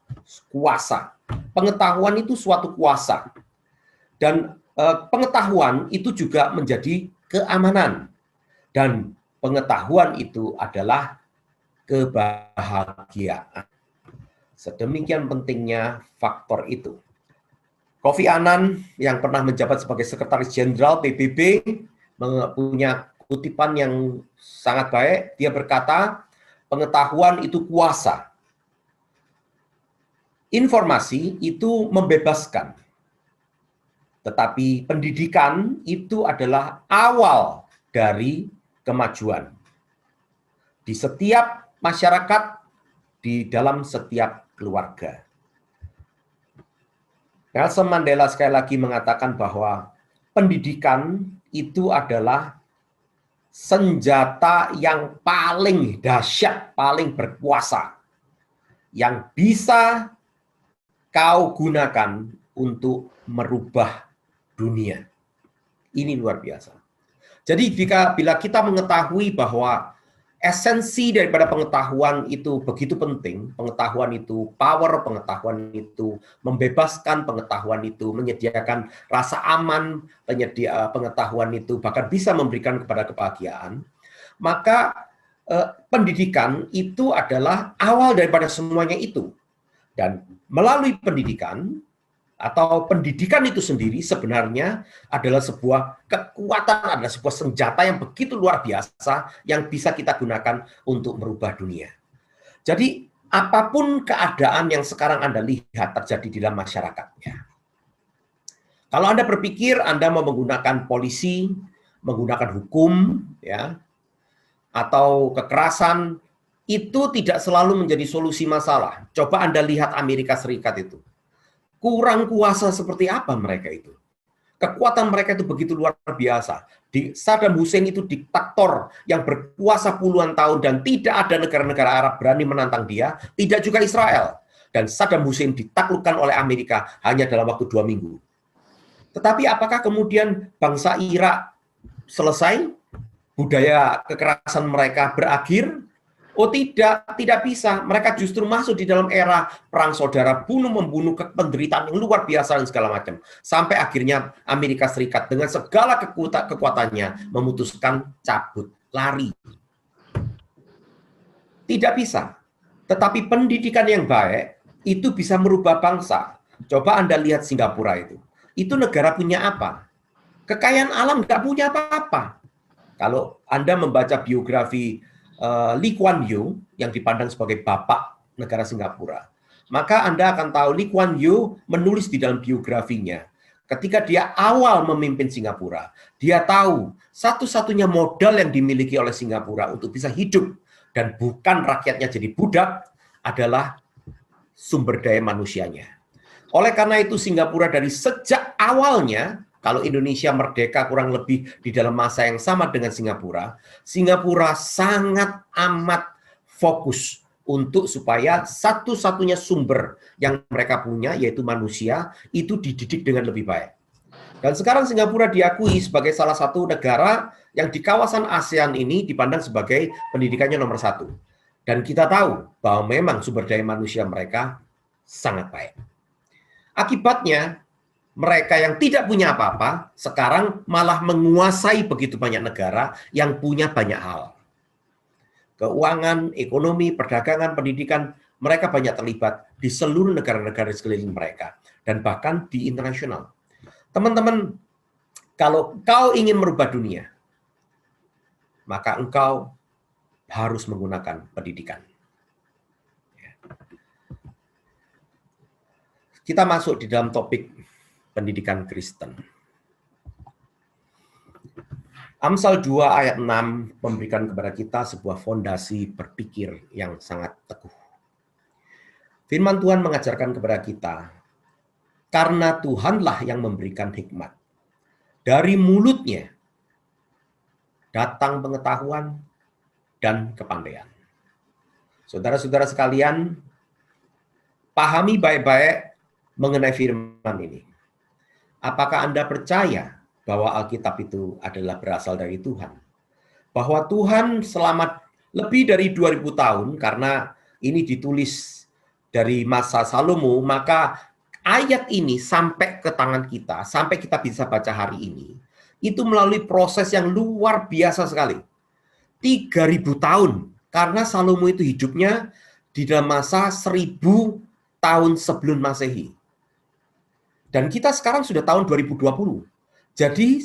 S4: kuasa. Pengetahuan itu suatu kuasa. Dan pengetahuan itu juga menjadi keamanan. Dan pengetahuan itu adalah kebahagiaan. Sedemikian pentingnya faktor itu. Kofi Annan yang pernah menjabat sebagai Sekretaris Jenderal PBB punya kutipan yang sangat baik. Dia berkata, pengetahuan itu kuasa. Informasi itu membebaskan. Tetapi pendidikan itu adalah awal dari kemajuan. Di setiap masyarakat, di dalam setiap keluarga. Nelson Mandela sekali lagi mengatakan bahwa pendidikan itu adalah senjata yang paling dahsyat, paling berkuasa, yang bisa kau gunakan untuk merubah dunia. Ini luar biasa. Jadi bila kita mengetahui bahwa esensi daripada pengetahuan itu begitu penting, pengetahuan itu power, pengetahuan itu membebaskan, pengetahuan itu menyediakan rasa aman, pengetahuan itu bahkan bisa memberikan kepada kebahagiaan, maka pendidikan itu adalah awal daripada semuanya itu. Dan melalui pendidikan, atau pendidikan itu sendiri sebenarnya adalah sebuah kekuatan, adalah sebuah senjata yang begitu luar biasa yang bisa kita gunakan untuk merubah dunia. Jadi apapun keadaan yang sekarang Anda lihat terjadi di dalam masyarakatnya. Kalau Anda berpikir Anda mau menggunakan polisi, menggunakan hukum, ya, atau kekerasan, itu tidak selalu menjadi solusi masalah. Coba Anda lihat Amerika Serikat itu. Kurang kuasa seperti apa mereka itu? Kekuatan mereka itu begitu luar biasa. Saddam Hussein itu diktator yang berkuasa puluhan tahun dan tidak ada negara-negara Arab berani menantang dia, tidak juga Israel. Dan Saddam Hussein ditaklukkan oleh Amerika hanya dalam waktu 2 minggu. Tetapi apakah kemudian bangsa Irak selesai? Budaya kekerasan mereka berakhir? Oh tidak bisa. Mereka justru masuk di dalam era perang saudara, bunuh-membunuh, penderitaan yang luar biasa dan segala macam. Sampai akhirnya Amerika Serikat dengan segala kekuatannya memutuskan cabut, lari. Tidak bisa. Tetapi pendidikan yang baik itu bisa merubah bangsa. Coba Anda lihat Singapura itu. Itu negara punya apa? Kekayaan alam nggak punya apa-apa. Kalau Anda membaca biografi Lee Kuan Yew yang dipandang sebagai bapak negara Singapura, maka Anda akan tahu Lee Kuan Yew menulis di dalam biografinya, ketika dia awal memimpin Singapura, dia tahu satu-satunya modal yang dimiliki oleh Singapura untuk bisa hidup dan bukan rakyatnya jadi budak adalah sumber daya manusianya. Oleh karena itu Singapura dari sejak awalnya, kalau Indonesia merdeka kurang lebih di dalam masa yang sama dengan Singapura, Singapura sangat amat fokus untuk supaya satu-satunya sumber yang mereka punya, yaitu manusia, itu dididik dengan lebih baik. Dan sekarang Singapura diakui sebagai salah satu negara yang di kawasan ASEAN ini dipandang sebagai pendidikannya nomor 1. Dan kita tahu bahwa memang sumber daya manusia mereka sangat baik. Akibatnya, mereka yang tidak punya apa-apa, sekarang malah menguasai begitu banyak negara yang punya banyak hal. Keuangan, ekonomi, perdagangan, pendidikan, mereka banyak terlibat di seluruh negara-negara di sekeliling mereka. Dan bahkan di internasional. Teman-teman, kalau kau ingin merubah dunia, maka engkau harus menggunakan pendidikan. Kita masuk di dalam topik pendidikan Kristen. Amsal 2 ayat 6 memberikan kepada kita sebuah fondasi berpikir yang sangat teguh. Firman Tuhan mengajarkan kepada kita, karena Tuhanlah yang memberikan hikmat. Dari mulutnya datang pengetahuan dan kepandaian. Saudara-saudara sekalian, pahami baik-baik mengenai firman ini. Apakah Anda percaya bahwa Alkitab itu adalah berasal dari Tuhan? Bahwa Tuhan selama lebih dari 2000 tahun, karena ini ditulis dari masa Salomo, maka ayat ini sampai ke tangan kita, sampai kita bisa baca hari ini, itu melalui proses yang luar biasa sekali. 3000 tahun, karena Salomo itu hidupnya di dalam masa 1000 tahun sebelum Masehi. Dan kita sekarang sudah tahun 2020. Jadi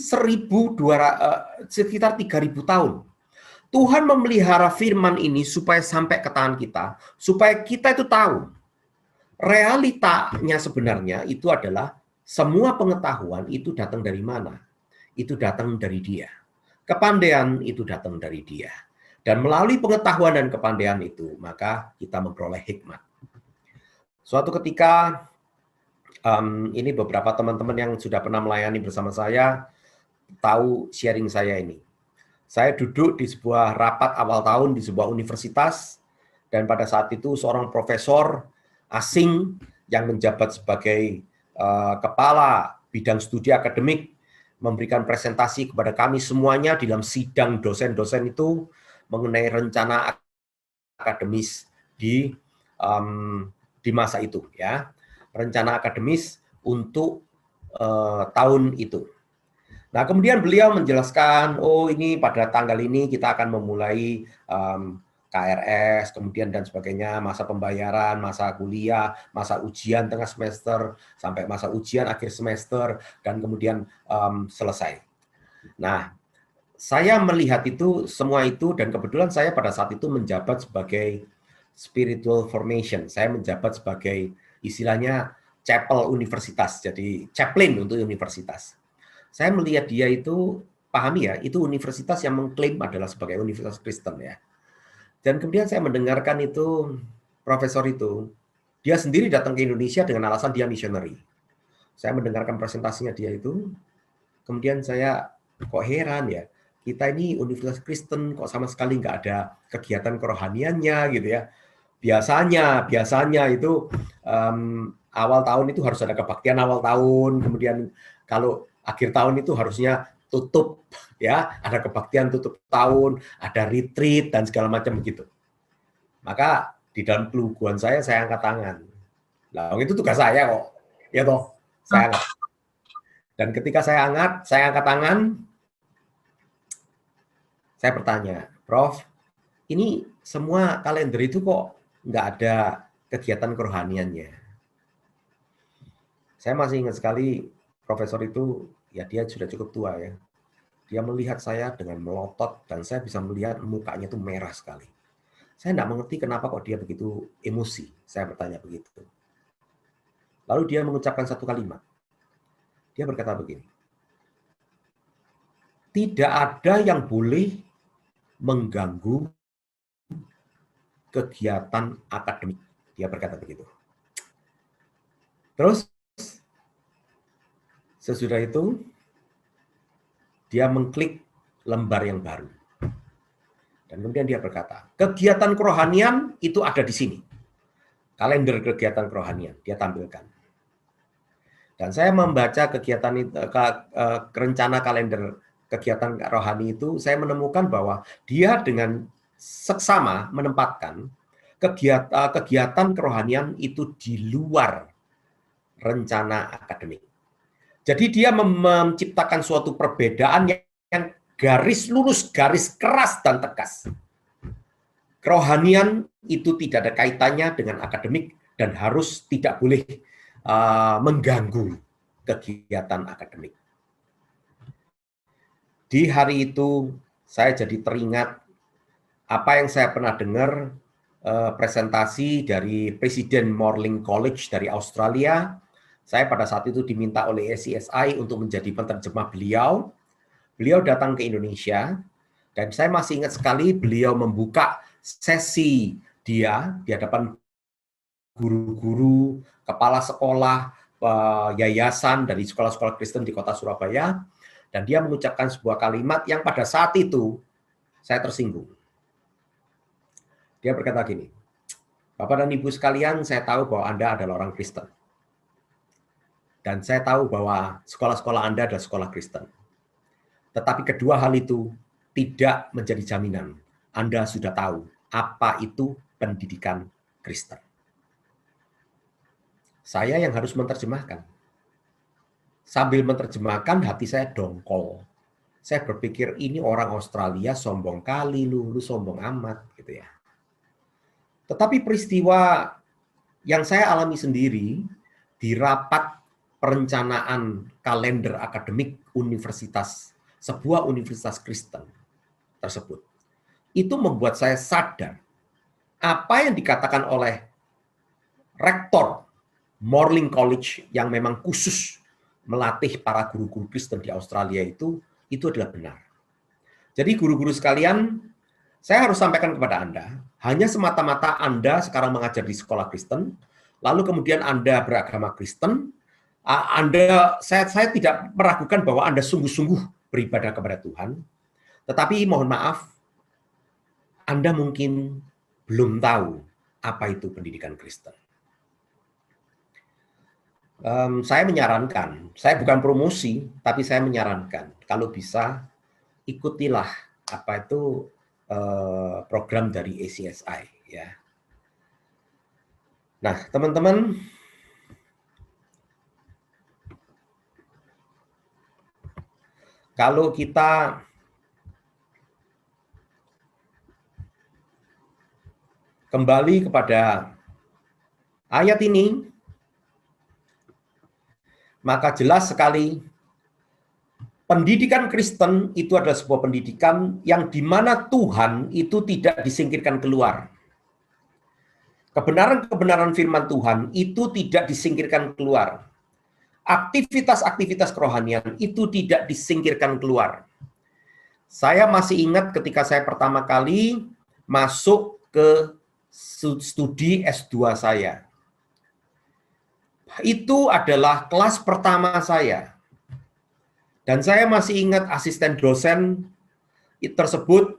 S4: sekitar 3000 tahun. Tuhan memelihara firman ini supaya sampai ke tangan kita, supaya kita itu tahu realitanya sebenarnya itu adalah semua pengetahuan itu datang dari mana? Itu datang dari Dia. Kepandaian itu datang dari Dia. Dan melalui pengetahuan dan kepandaian itu, maka kita memperoleh hikmat. Suatu ketika, ini beberapa teman-teman yang sudah pernah melayani bersama saya tahu sharing saya ini. Saya duduk di sebuah rapat awal tahun di sebuah universitas, dan pada saat itu seorang profesor asing yang menjabat sebagai kepala bidang studi akademik memberikan presentasi kepada kami semuanya di dalam sidang dosen-dosen itu mengenai rencana akademis di masa itu, ya. Rencana akademis untuk tahun itu. Nah, kemudian beliau menjelaskan, oh ini pada tanggal ini kita akan memulai KRS, kemudian dan sebagainya, masa pembayaran, masa kuliah, masa ujian tengah semester, sampai masa ujian akhir semester, dan kemudian selesai. Nah, saya melihat itu, semua itu, dan kebetulan saya pada saat itu menjabat sebagai spiritual formation. Saya menjabat sebagai istilahnya chapel universitas, jadi chaplain untuk universitas. Saya melihat dia itu, pahami ya, itu universitas yang mengklaim adalah sebagai universitas Kristen ya. Dan kemudian saya mendengarkan itu, profesor itu, dia sendiri datang ke Indonesia dengan alasan dia missionary. Saya mendengarkan presentasinya dia itu, kemudian saya kok heran ya, kita ini universitas Kristen kok sama sekali nggak ada kegiatan kerohaniannya gitu ya. Biasanya itu awal tahun itu harus ada kebaktian awal tahun, kemudian kalau akhir tahun itu harusnya tutup ya, ada kebaktian tutup tahun, ada retreat dan segala macam begitu. Maka di dalam keluguan saya angkat tangan. Nah, itu tugas saya kok. Ya toh, saya angkat. Dan ketika saya angkat tangan, saya bertanya, Prof, ini semua kalender itu kok nggak ada kegiatan kerohaniannya? Saya masih ingat sekali, profesor itu, ya dia sudah cukup tua ya. Dia melihat saya dengan melotot, dan saya bisa melihat mukanya itu merah sekali. Saya tidak mengerti kenapa kok dia begitu emosi, saya bertanya begitu. Lalu dia mengucapkan satu kalimat. Dia berkata begini, tidak ada yang boleh mengganggu kegiatan akademik. Dia berkata begitu. Terus, sesudah itu, dia mengklik lembar yang baru. Dan kemudian dia berkata, kegiatan kerohanian itu ada di sini. Kalender kegiatan kerohanian, dia tampilkan. Dan saya membaca kegiatan rencana kalender kegiatan rohani itu, saya menemukan bahwa dia dengan seksama menempatkan kegiatan kerohanian itu di luar rencana akademik. Jadi dia menciptakan suatu perbedaan yang garis lurus, garis keras dan tegas. Kerohanian itu tidak ada kaitannya dengan akademik dan harus tidak boleh mengganggu kegiatan akademik. Di hari itu saya jadi teringat apa yang saya pernah dengar presentasi dari Presiden Morling College dari Australia. Saya pada saat itu diminta oleh ACSI untuk menjadi penerjemah beliau. Beliau datang ke Indonesia, dan saya masih ingat sekali beliau membuka sesi dia di hadapan guru-guru, kepala sekolah, yayasan dari sekolah-sekolah Kristen di kota Surabaya, dan dia mengucapkan sebuah kalimat yang pada saat itu saya tersinggung. Dia berkata gini, Bapak dan Ibu sekalian, saya tahu bahwa Anda adalah orang Kristen. Dan saya tahu bahwa sekolah-sekolah Anda adalah sekolah Kristen. Tetapi kedua hal itu tidak menjadi jaminan. Anda sudah tahu apa itu pendidikan Kristen. Saya yang harus menerjemahkan. Sambil menerjemahkan, hati saya dongkol. Saya berpikir, ini orang Australia sombong kali, lu sombong amat, gitu ya. Tetapi peristiwa yang saya alami sendiri di rapat perencanaan kalender akademik sebuah universitas Kristen tersebut, itu membuat saya sadar apa yang dikatakan oleh rektor Morling College yang memang khusus melatih para guru-guru Kristen di Australia itu adalah benar. Jadi guru-guru sekalian, saya harus sampaikan kepada Anda, hanya semata-mata Anda sekarang mengajar di sekolah Kristen, lalu kemudian Anda beragama Kristen, saya tidak meragukan bahwa Anda sungguh-sungguh beribadah kepada Tuhan, tetapi mohon maaf, Anda mungkin belum tahu apa itu pendidikan Kristen. Saya menyarankan, saya bukan promosi, tapi saya menyarankan, kalau bisa, ikutilah apa itu program dari ACSI. Ya. Nah, teman-teman, kalau kita kembali kepada ayat ini, maka jelas sekali pendidikan Kristen itu adalah sebuah pendidikan yang di mana Tuhan itu tidak disingkirkan keluar. Kebenaran-kebenaran firman Tuhan itu tidak disingkirkan keluar. Aktivitas-aktivitas kerohanian itu tidak disingkirkan keluar. Saya masih ingat ketika saya pertama kali masuk ke studi S2 saya. Itu adalah kelas pertama saya. Dan saya masih ingat asisten dosen tersebut,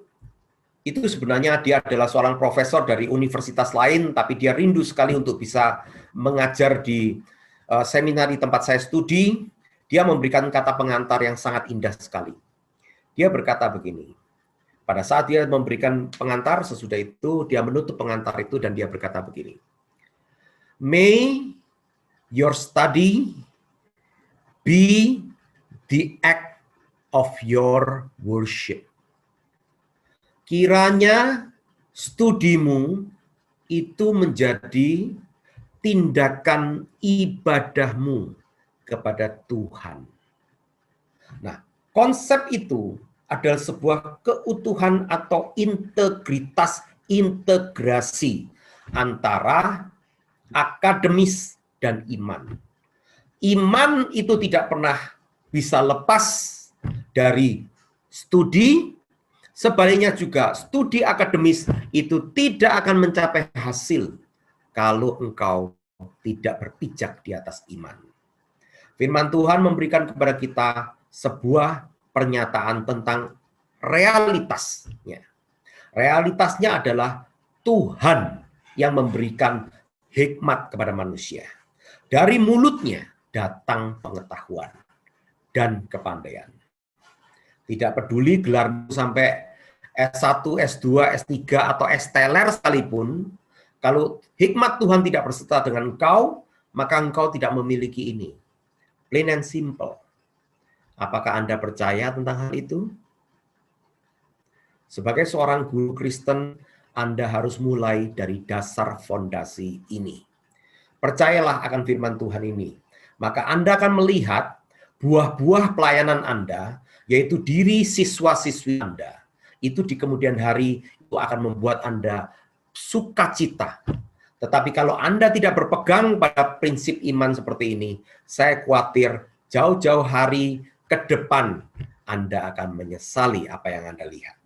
S4: itu sebenarnya dia adalah seorang profesor dari universitas lain, tapi dia rindu sekali untuk bisa mengajar di seminar di tempat saya studi. Dia memberikan kata pengantar yang sangat indah sekali. Dia berkata begini, Pada saat dia memberikan pengantar, sesudah itu dia menutup pengantar itu dan dia berkata begini, "May your study be the act of your worship." Kiranya studimu itu menjadi tindakan ibadahmu kepada Tuhan. Nah, konsep itu adalah sebuah keutuhan atau integritas, integrasi antara akademis dan iman. Iman itu tidak pernah bisa lepas dari studi, sebaliknya juga studi akademis itu tidak akan mencapai hasil kalau engkau tidak berpijak di atas iman. Firman Tuhan memberikan kepada kita sebuah pernyataan tentang realitasnya. Realitasnya adalah Tuhan yang memberikan hikmat kepada manusia. Dari mulutnya datang pengetahuan dan kepandaian. Tidak peduli gelarmu sampai S1, S2, S3, atau S-teler sekalipun, kalau hikmat Tuhan tidak berserta dengan engkau, maka engkau tidak memiliki ini. Plain and simple. Apakah Anda percaya tentang hal itu? Sebagai seorang guru Kristen, Anda harus mulai dari dasar fondasi ini. Percayalah akan firman Tuhan ini. Maka Anda akan melihat buah-buah pelayanan Anda, yaitu diri siswa-siswi Anda. Itu di kemudian hari itu akan membuat Anda sukacita. Tetapi kalau Anda tidak berpegang pada prinsip iman seperti ini, saya khawatir jauh-jauh hari ke depan Anda akan menyesali apa yang Anda lihat.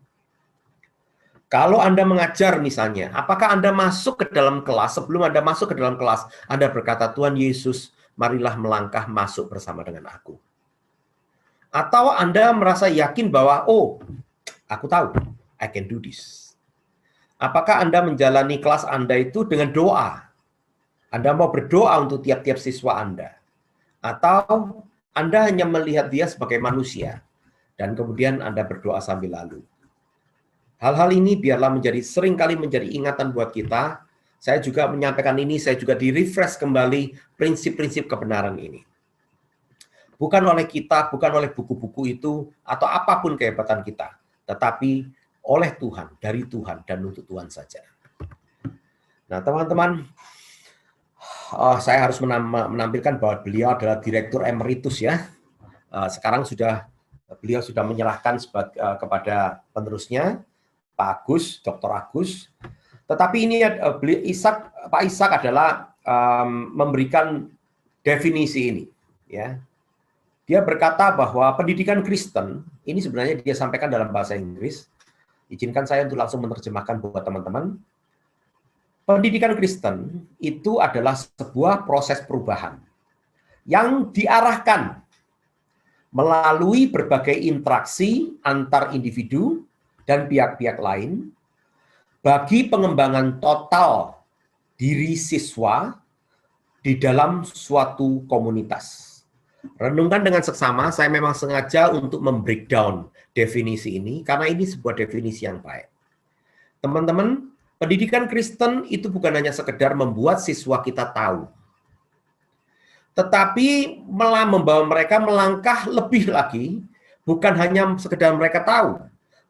S4: Kalau Anda mengajar misalnya, apakah Anda masuk ke dalam kelas, sebelum Anda masuk ke dalam kelas, Anda berkata, "Tuhan Yesus, marilah melangkah masuk bersama dengan aku." Atau Anda merasa yakin bahwa, "Oh, aku tahu, I can do this." Apakah Anda menjalani kelas Anda itu dengan doa? Anda mau berdoa untuk tiap-tiap siswa Anda? Atau Anda hanya melihat dia sebagai manusia, dan kemudian Anda berdoa sambil lalu? Hal-hal ini biarlah seringkali menjadi ingatan buat kita. Saya juga menyampaikan ini, saya juga di-refresh kembali prinsip-prinsip kebenaran ini. Bukan oleh kita, bukan oleh buku-buku itu, atau apapun kehebatan kita, tetapi oleh Tuhan, dari Tuhan, dan untuk Tuhan saja. Nah, teman-teman, saya harus menampilkan bahwa beliau adalah Direktur Emeritus ya. Sekarang beliau sudah menyerahkan kepada penerusnya, Pak Agus, Dr. Agus. Tetapi ini Pak Ishak adalah memberikan definisi ini. Ya. Dia berkata bahwa pendidikan Kristen, ini sebenarnya dia sampaikan dalam bahasa Inggris. Izinkan saya untuk langsung menerjemahkan buat teman-teman. Pendidikan Kristen itu adalah sebuah proses perubahan yang diarahkan melalui berbagai interaksi antar individu dan pihak-pihak lain bagi pengembangan total diri siswa di dalam suatu komunitas. Renungkan dengan seksama, saya memang sengaja untuk membreakdown definisi ini, karena ini sebuah definisi yang baik. Teman-teman, pendidikan Kristen itu bukan hanya sekedar membuat siswa kita tahu, tetapi malah membawa mereka melangkah lebih lagi, bukan hanya sekedar mereka tahu,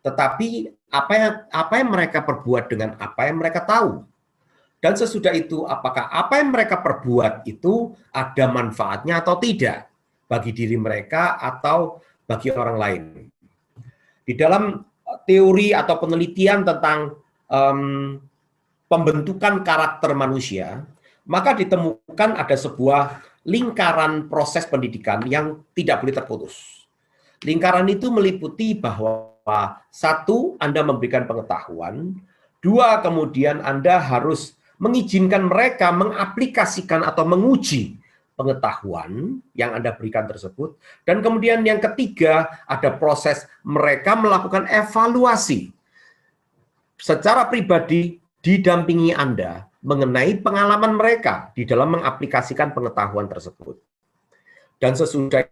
S4: tetapi apa yang mereka perbuat dengan apa yang mereka tahu. Dan sesudah itu, apakah apa yang mereka perbuat itu ada manfaatnya atau tidak bagi diri mereka atau bagi orang lain. Di dalam teori atau penelitian tentang pembentukan karakter manusia, maka ditemukan ada sebuah lingkaran proses pendidikan yang tidak boleh terputus. Lingkaran itu meliputi bahwa satu, Anda memberikan pengetahuan. Dua, kemudian Anda harus mengizinkan mereka mengaplikasikan atau menguji pengetahuan yang Anda berikan tersebut. Dan kemudian yang ketiga, ada proses mereka melakukan evaluasi secara pribadi didampingi Anda mengenai pengalaman mereka di dalam mengaplikasikan pengetahuan tersebut. Dan sesudah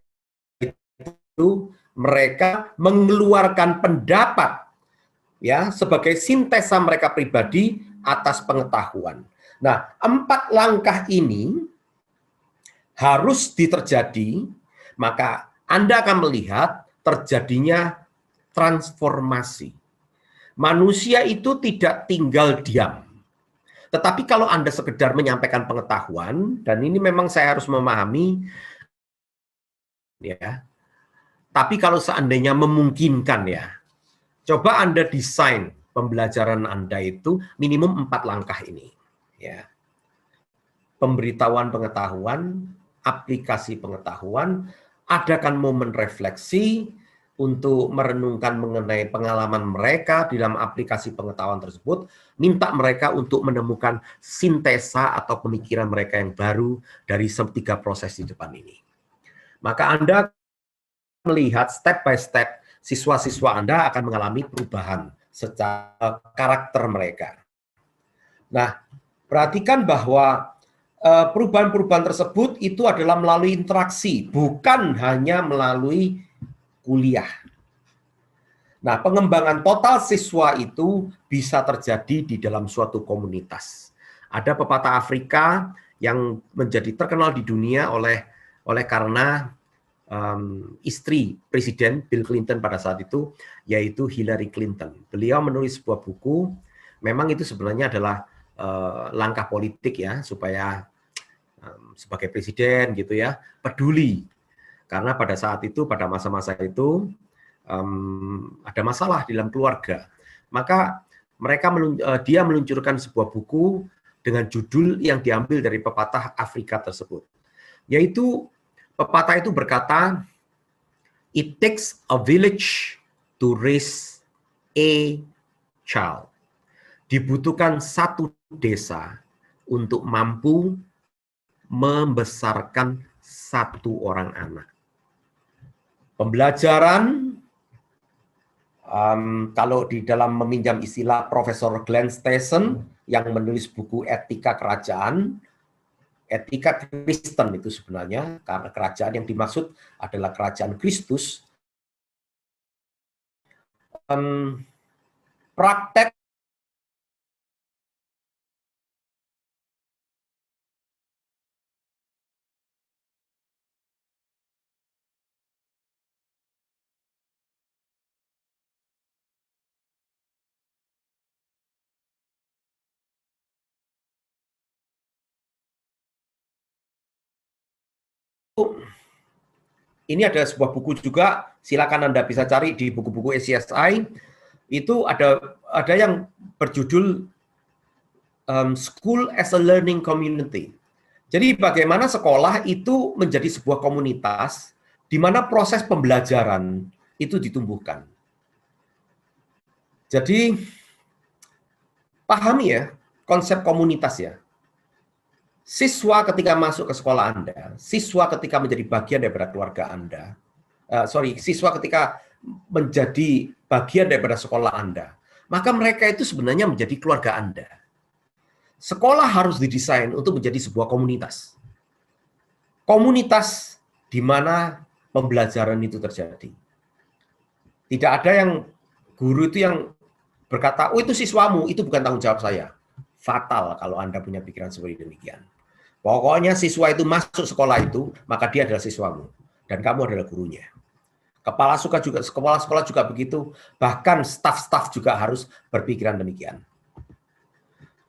S4: itu, mereka mengeluarkan pendapat ya, sebagai sintesa mereka pribadi atas pengetahuan. Nah, 4 langkah ini harus diterjadi, maka Anda akan melihat terjadinya transformasi. Manusia itu tidak tinggal diam. Tetapi kalau Anda sekedar menyampaikan pengetahuan, dan ini memang saya harus memahami, ya. Tapi kalau seandainya memungkinkan ya, coba Anda desain pembelajaran Anda itu minimum 4 langkah ini. Ya. Pemberitahuan pengetahuan, aplikasi pengetahuan, adakan momen refleksi untuk merenungkan mengenai pengalaman mereka di dalam aplikasi pengetahuan tersebut, minta mereka untuk menemukan sintesa atau pemikiran mereka yang baru dari 3 proses di depan ini. Maka Anda melihat step by step siswa-siswa Anda akan mengalami perubahan secara karakter mereka. Nah, perhatikan bahwa perubahan-perubahan tersebut itu adalah melalui interaksi, bukan hanya melalui kuliah. Nah, pengembangan total siswa itu bisa terjadi di dalam suatu komunitas. Ada pepatah Afrika yang menjadi terkenal di dunia oleh karena istri Presiden Bill Clinton pada saat itu, yaitu Hillary Clinton. Beliau menulis sebuah buku, memang itu sebenarnya adalah langkah politik ya, supaya sebagai presiden gitu ya, peduli. Karena pada saat itu, pada masa-masa itu, ada masalah di dalam keluarga. Maka dia meluncurkan sebuah buku dengan judul yang diambil dari pepatah Afrika tersebut. Yaitu, pepatah itu berkata, "It takes a village to raise a child." Dibutuhkan satu desa untuk mampu membesarkan satu orang anak. Pembelajaran, kalau di dalam meminjam istilah Profesor Glenn Stassen yang menulis buku Etika Kerajaan, etika Kristen itu sebenarnya, karena kerajaan yang dimaksud adalah kerajaan Kristus, praktek ini adalah sebuah buku juga, silakan Anda bisa cari di buku-buku ACSI. Itu ada yang berjudul School as a Learning Community. Jadi bagaimana sekolah itu menjadi sebuah komunitas di mana proses pembelajaran itu ditumbuhkan. Jadi pahami ya konsep komunitas ya. Siswa ketika masuk ke sekolah Anda, siswa ketika menjadi bagian daripada keluarga Anda, siswa ketika menjadi bagian daripada sekolah Anda, maka mereka itu sebenarnya menjadi keluarga Anda. Sekolah harus didesain untuk menjadi sebuah komunitas. Komunitas di mana pembelajaran itu terjadi. Tidak ada yang guru itu yang berkata, "Oh itu siswamu, itu bukan tanggung jawab saya." Fatal kalau Anda punya pikiran seperti demikian. Pokoknya siswa itu masuk sekolah itu, maka dia adalah siswamu. Dan kamu adalah gurunya. Kepala sekolah juga begitu, bahkan staf-staf juga harus berpikiran demikian.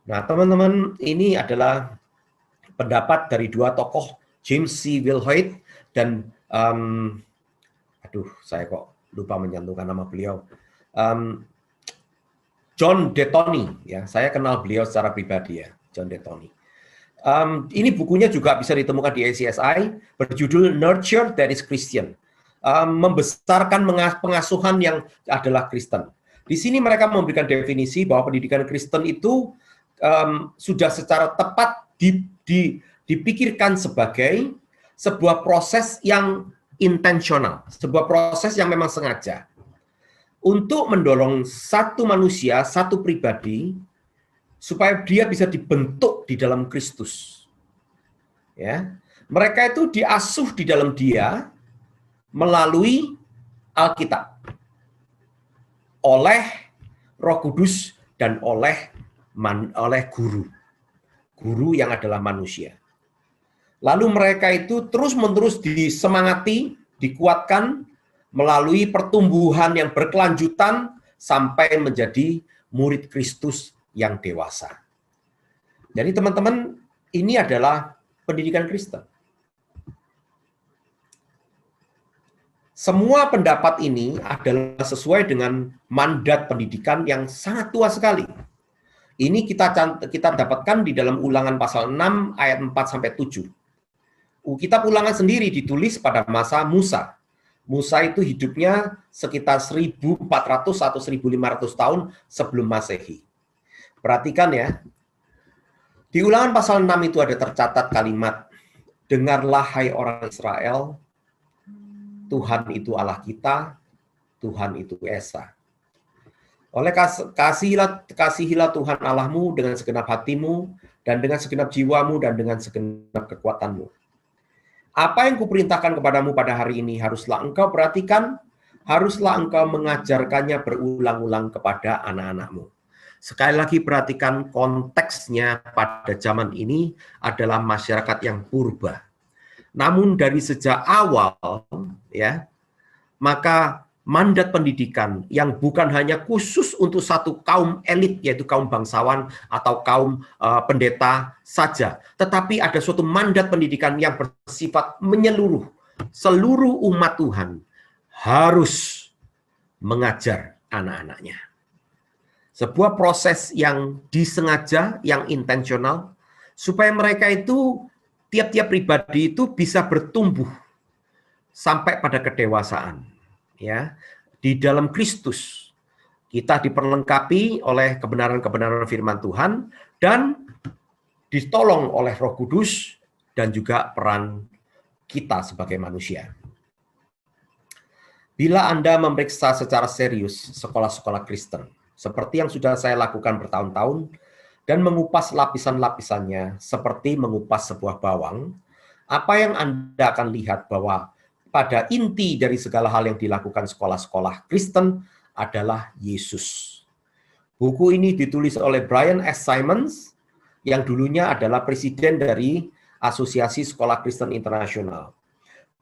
S4: Nah, teman-teman, ini adalah pendapat dari 2 tokoh, James C. Wilhoit dan saya kok lupa menyantumkan nama beliau. John Dettoni, ya, saya kenal beliau secara pribadi ya, John Dettoni. Ini bukunya juga bisa ditemukan di ACSI, berjudul Nurture That is Christian. Membesarkan pengasuhan yang adalah Kristen. Di sini mereka memberikan definisi bahwa pendidikan Kristen itu sudah secara tepat dipikirkan sebagai sebuah proses yang intensional, sebuah proses yang memang sengaja untuk mendorong satu manusia, satu pribadi, supaya dia bisa dibentuk di dalam Kristus. Ya, mereka itu diasuh di dalam dia melalui Alkitab oleh Roh Kudus, dan oleh guru yang adalah manusia. Lalu mereka itu terus-menerus disemangati, dikuatkan melalui pertumbuhan yang berkelanjutan sampai menjadi murid Kristus yang dewasa. Jadi teman-teman, ini adalah pendidikan Kristen. Semua pendapat ini adalah sesuai dengan mandat pendidikan yang sangat tua sekali. Ini kita dapatkan di dalam Ulangan pasal 6 ayat 4-7. Kitab Ulangan sendiri ditulis pada masa Musa. Musa itu hidupnya sekitar 1400 atau 1500 tahun sebelum Masehi. Perhatikan ya. Di Ulangan pasal 6 itu ada tercatat kalimat, "Dengarlah hai orang Israel, Tuhan itu Allah kita, Tuhan itu Esa. Oleh kasihilah Tuhan Allahmu dengan segenap hatimu, dan dengan segenap jiwamu, dan dengan segenap kekuatanmu. Apa yang kuperintahkan kepadamu pada hari ini haruslah engkau perhatikan, haruslah engkau mengajarkannya berulang-ulang kepada anak-anakmu." Sekali lagi perhatikan konteksnya pada zaman ini adalah masyarakat yang purba. Namun dari sejak awal ya, maka mandat pendidikan yang bukan hanya khusus untuk satu kaum elit, yaitu kaum bangsawan atau kaum pendeta saja, tetapi ada suatu mandat pendidikan yang bersifat menyeluruh. Seluruh umat Tuhan harus mengajar anak-anaknya. Sebuah proses yang disengaja, yang intensional, supaya mereka itu, tiap-tiap pribadi itu bisa bertumbuh sampai pada kedewasaan. Ya, di dalam Kristus kita diperlengkapi oleh kebenaran-kebenaran firman Tuhan dan ditolong oleh Roh Kudus dan juga peran kita sebagai manusia. Bila Anda memeriksa secara serius sekolah-sekolah Kristen, seperti yang sudah saya lakukan bertahun-tahun, dan mengupas lapisan-lapisannya seperti mengupas sebuah bawang, apa yang Anda akan lihat bahwa pada inti dari segala hal yang dilakukan sekolah-sekolah Kristen adalah Yesus. Buku ini ditulis oleh Brian S. Simons, yang dulunya adalah presiden dari Asosiasi Sekolah Kristen Internasional.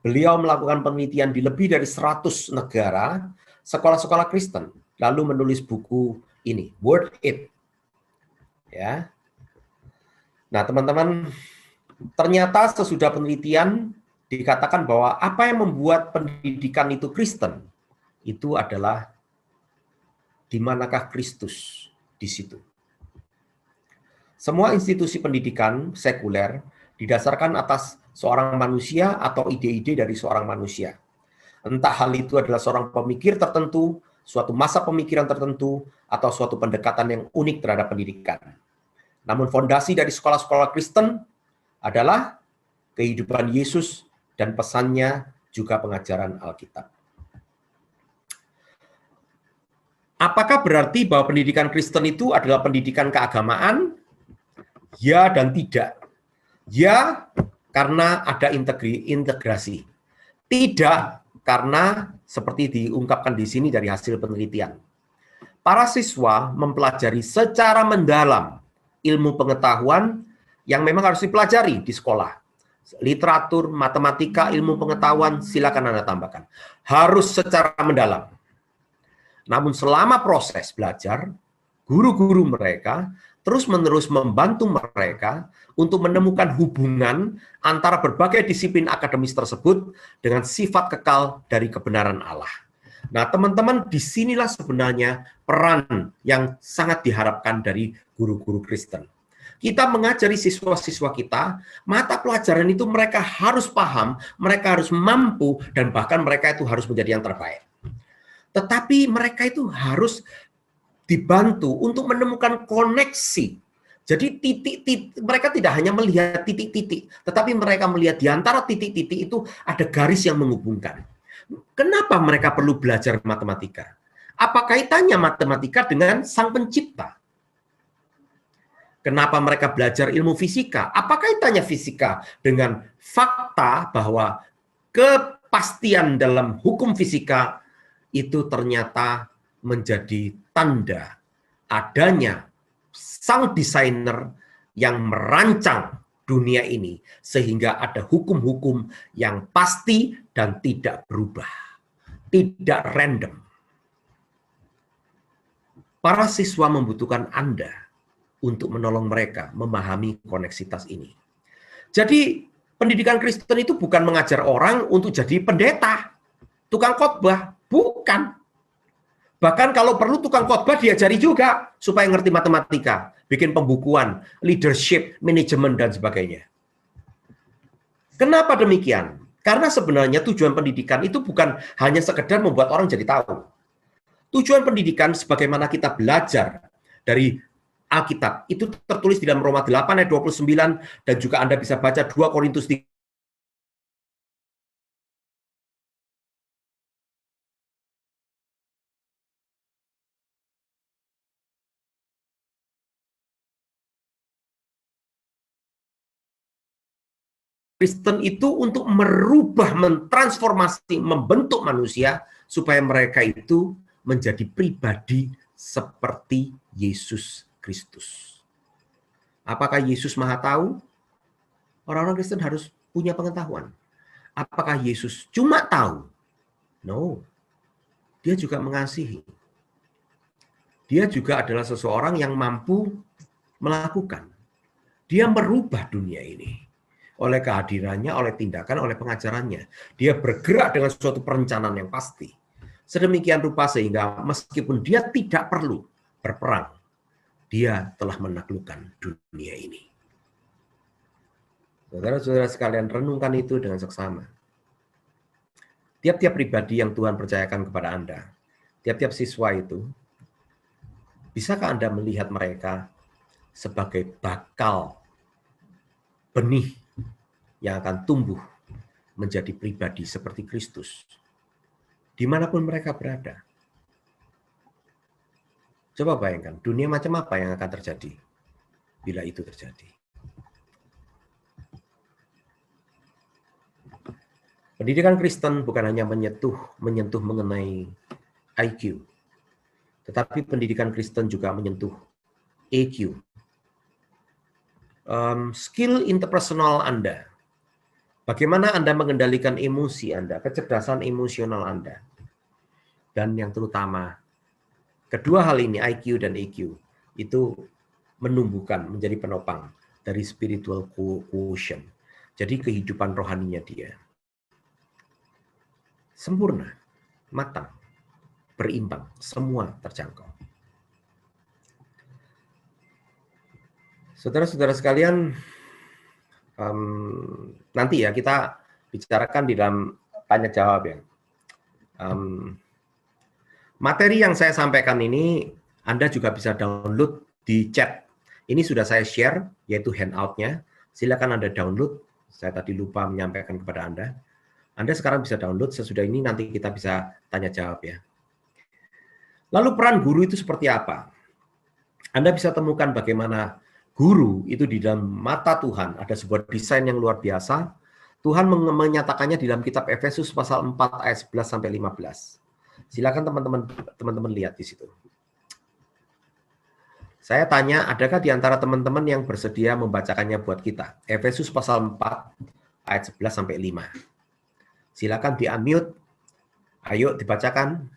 S4: Beliau melakukan penelitian di lebih dari 100 negara, sekolah-sekolah Kristen, lalu menulis buku ini, Word It. Ya. Nah, teman-teman, ternyata sesudah penelitian dikatakan bahwa apa yang membuat pendidikan itu Kristen, itu adalah di manakah Kristus di situ. Semua institusi pendidikan sekuler didasarkan atas seorang manusia atau ide-ide dari seorang manusia. Entah hal itu adalah seorang pemikir tertentu, suatu masa pemikiran tertentu, atau suatu pendekatan yang unik terhadap pendidikan. Namun fondasi dari sekolah-sekolah Kristen adalah kehidupan Yesus dan pesannya juga pengajaran Alkitab. Apakah berarti bahwa pendidikan Kristen itu adalah pendidikan keagamaan? Ya dan tidak. Ya, karena ada integrasi. Tidak, karena seperti diungkapkan di sini dari hasil penelitian. Para siswa mempelajari secara mendalam ilmu pengetahuan yang memang harus dipelajari di sekolah. Literatur, matematika, ilmu pengetahuan, silakan Anda tambahkan. Harus secara mendalam. Namun selama proses belajar, guru-guru mereka terus-menerus membantu mereka untuk menemukan hubungan antara berbagai disiplin akademis tersebut dengan sifat kekal dari kebenaran Allah. Nah, teman-teman, disinilah sebenarnya peran yang sangat diharapkan dari guru-guru Kristen. Kita mengajari siswa-siswa kita, mata pelajaran itu mereka harus paham, mereka harus mampu, dan bahkan mereka itu harus menjadi yang terbaik. Tetapi mereka itu harus dibantu untuk menemukan koneksi. Jadi mereka tidak hanya melihat titik-titik, tetapi mereka melihat di antara titik-titik itu ada garis yang menghubungkan. Kenapa mereka perlu belajar matematika? Apa kaitannya matematika dengan Sang Pencipta? Kenapa mereka belajar ilmu fisika? Apa kaitannya fisika dengan fakta bahwa kepastian dalam hukum fisika itu ternyata menjadi tanda adanya sang desainer yang merancang dunia ini sehingga ada hukum-hukum yang pasti dan tidak berubah, tidak random. Para siswa membutuhkan Anda untuk menolong mereka memahami koneksitas ini. Jadi pendidikan Kristen itu bukan mengajar orang untuk jadi pendeta, tukang khotbah, bukan. Bahkan kalau perlu tukang khotbah diajari juga supaya ngerti matematika, bikin pembukuan, leadership, manajemen, dan sebagainya. Kenapa demikian? Karena sebenarnya tujuan pendidikan itu bukan hanya sekedar membuat orang jadi tahu. Tujuan pendidikan sebagaimana kita belajar dari Alkitab, itu tertulis di dalam Roma 8 ayat 29, dan juga Anda bisa baca 2 Korintus 3. Kristen itu untuk merubah, mentransformasi, membentuk manusia supaya mereka itu menjadi pribadi seperti Yesus Kristus. Apakah Yesus Maha Tahu? Orang-orang Kristen harus punya pengetahuan. Apakah Yesus cuma tahu? No. Dia juga mengasihi. Dia juga adalah seseorang yang mampu melakukan. Dia merubah dunia ini. Oleh kehadirannya, oleh tindakan, oleh pengajarannya. Dia bergerak dengan suatu perencanaan yang pasti. Sedemikian rupa sehingga meskipun dia tidak perlu berperang, dia telah menaklukkan dunia ini. Saudara-saudara sekalian, renungkan itu dengan seksama. Tiap-tiap pribadi yang Tuhan percayakan kepada Anda, tiap-tiap siswa itu, bisakah Anda melihat mereka sebagai bakal benih yang akan tumbuh menjadi pribadi seperti Kristus, dimanapun mereka berada? Coba bayangkan, dunia macam apa yang akan terjadi bila itu terjadi. Pendidikan Kristen bukan hanya menyentuh mengenai IQ, tetapi pendidikan Kristen juga menyentuh EQ, skill interpersonal Anda. Bagaimana Anda mengendalikan emosi Anda, kecerdasan emosional Anda. Dan yang terutama, kedua hal ini, IQ dan EQ, itu menumbuhkan, menjadi penopang dari spiritual quotient. Jadi kehidupan rohaninya dia sempurna, matang, berimbang, semua terjangkau. Saudara-saudara sekalian, nanti ya kita bicarakan di dalam tanya jawab ya. Materi yang saya sampaikan ini Anda juga bisa download di chat. Ini sudah saya share, yaitu handout-nya. Silakan Anda download. Saya tadi lupa menyampaikan kepada Anda. Anda sekarang bisa download, sesudah ini nanti kita bisa tanya jawab ya. Lalu peran guru itu seperti apa? Anda bisa temukan bagaimana guru itu di dalam mata Tuhan ada sebuah desain yang luar biasa. Tuhan menyatakannya di dalam kitab Efesus pasal 4 ayat 11 sampai 15. Silakan teman-teman lihat di situ. Saya tanya, adakah di antara teman-teman yang bersedia membacakannya buat kita? Efesus pasal 4 ayat 11 sampai 5. Silakan di-unmute. Ayo dibacakan.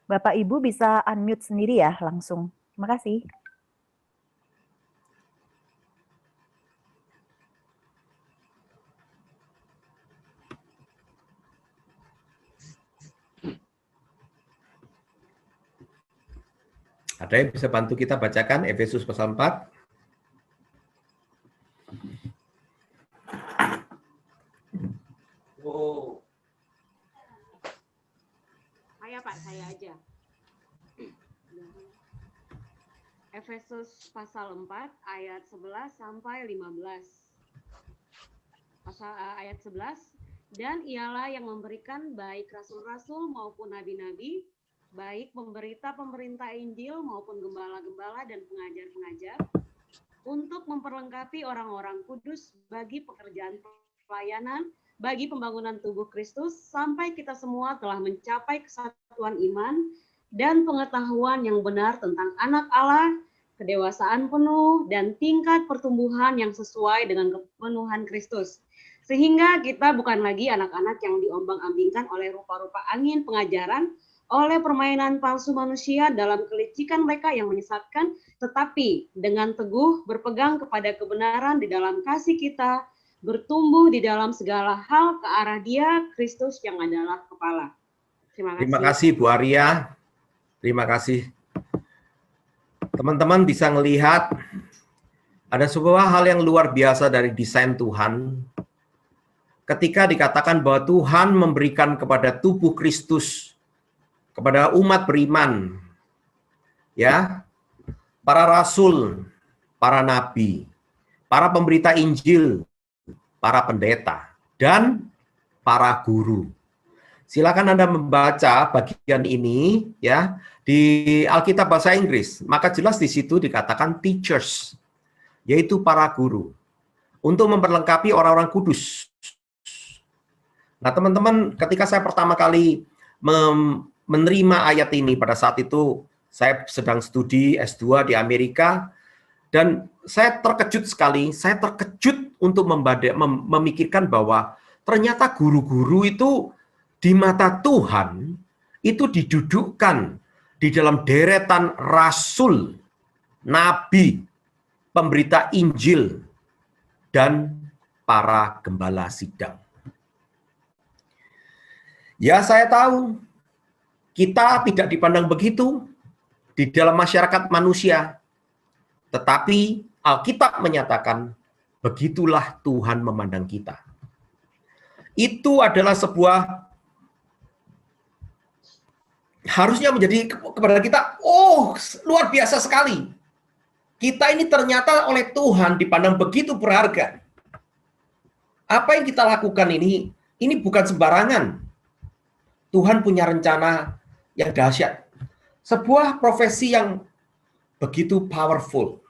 S3: Bapak Ibu bisa unmute sendiri ya langsung. Terima kasih.
S4: Ada yang bisa bantu kita bacakan Efesus pasal 4?
S5: Oh. Saya Pak, saya aja. Efesus pasal 4 ayat 11 sampai 15. Pasal ayat 11, dan ialah yang memberikan baik rasul-rasul maupun nabi-nabi baik pemberita-pemberita Injil maupun gembala-gembala dan pengajar-pengajar, untuk memperlengkapi orang-orang kudus bagi pekerjaan pelayanan, bagi pembangunan tubuh Kristus, sampai kita semua telah mencapai kesatuan iman dan pengetahuan yang benar tentang anak Allah, kedewasaan penuh, dan tingkat pertumbuhan yang sesuai dengan kepenuhan Kristus. Sehingga kita bukan lagi anak-anak yang diombang-ambingkan oleh rupa-rupa angin pengajaran, oleh permainan palsu manusia dalam kelicikan mereka yang menyesatkan, tetapi dengan teguh berpegang kepada kebenaran di dalam kasih kita, bertumbuh di dalam segala hal ke arah Dia, Kristus yang adalah kepala. Terima kasih.
S4: Terima kasih Bu Arya. Terima kasih. Teman-teman bisa melihat ada sebuah hal yang luar biasa dari desain Tuhan. Ketika dikatakan bahwa Tuhan memberikan kepada tubuh Kristus, kepada umat beriman, ya, para rasul, para nabi, para pemberita Injil, para pendeta, dan para guru. Silakan Anda membaca bagian ini ya di Alkitab bahasa Inggris. Maka jelas di situ dikatakan teachers, yaitu para guru, untuk memperlengkapi orang-orang kudus. Nah, teman-teman, ketika saya pertama kali menerima ayat ini, pada saat itu saya sedang studi S2 di Amerika, dan saya terkejut sekali, saya terkejut untuk memikirkan bahwa ternyata guru-guru itu di mata Tuhan itu didudukkan di dalam deretan rasul, nabi, pemberita Injil, dan para gembala sidang. Ya, saya tahu kita tidak dipandang begitu di dalam masyarakat manusia, tetapi Alkitab menyatakan begitulah Tuhan memandang kita. Itu adalah sebuah harusnya menjadi kepada kita, oh, luar biasa sekali. Kita ini ternyata oleh Tuhan dipandang begitu berharga. Apa yang kita lakukan ini bukan sembarangan. Tuhan punya rencana yang dahsyat. Sebuah profesi yang begitu powerful.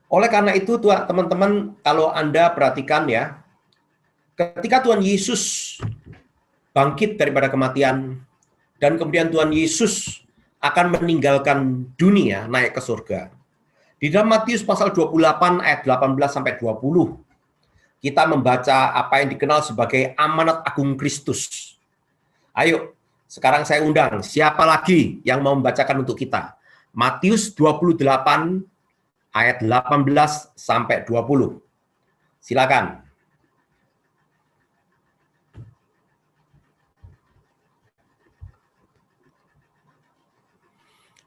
S4: Oleh karena itu, teman-teman, kalau Anda perhatikan ya, ketika Tuhan Yesus bangkit daripada kematian, dan kemudian Tuhan Yesus akan meninggalkan dunia, naik ke surga. Di dalam Matius pasal 28 ayat 18 sampai 20, kita membaca apa yang dikenal sebagai amanat agung Kristus. Ayo, sekarang saya undang, siapa lagi yang mau membacakan untuk kita? Matius 28 ayat 18 sampai 20. Silakan.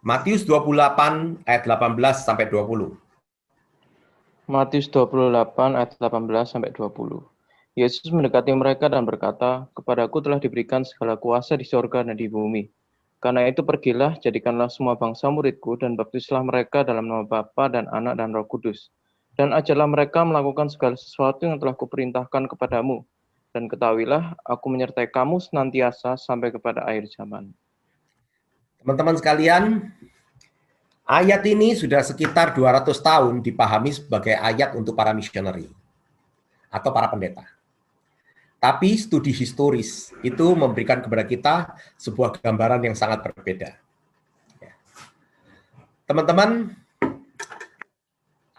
S4: Matius 28 ayat 18 sampai 20.
S6: Matius 28 ayat 18 sampai 20. Yesus mendekati mereka dan berkata, "Kepadaku telah diberikan segala kuasa di sorga dan di bumi. Karena itu pergilah, jadikanlah semua bangsa muridku dan baptislah mereka dalam nama Bapa dan Anak dan Roh Kudus. Dan ajarlah mereka melakukan segala sesuatu yang telah kuperintahkan kepadamu. Dan ketahuilah, aku menyertai kamu senantiasa sampai kepada akhir zaman."
S4: Teman-teman sekalian, ayat ini sudah sekitar 200 tahun dipahami sebagai ayat untuk para misioneri atau para pendeta. Tapi studi historis itu memberikan kepada kita sebuah gambaran yang sangat berbeda. Teman-teman,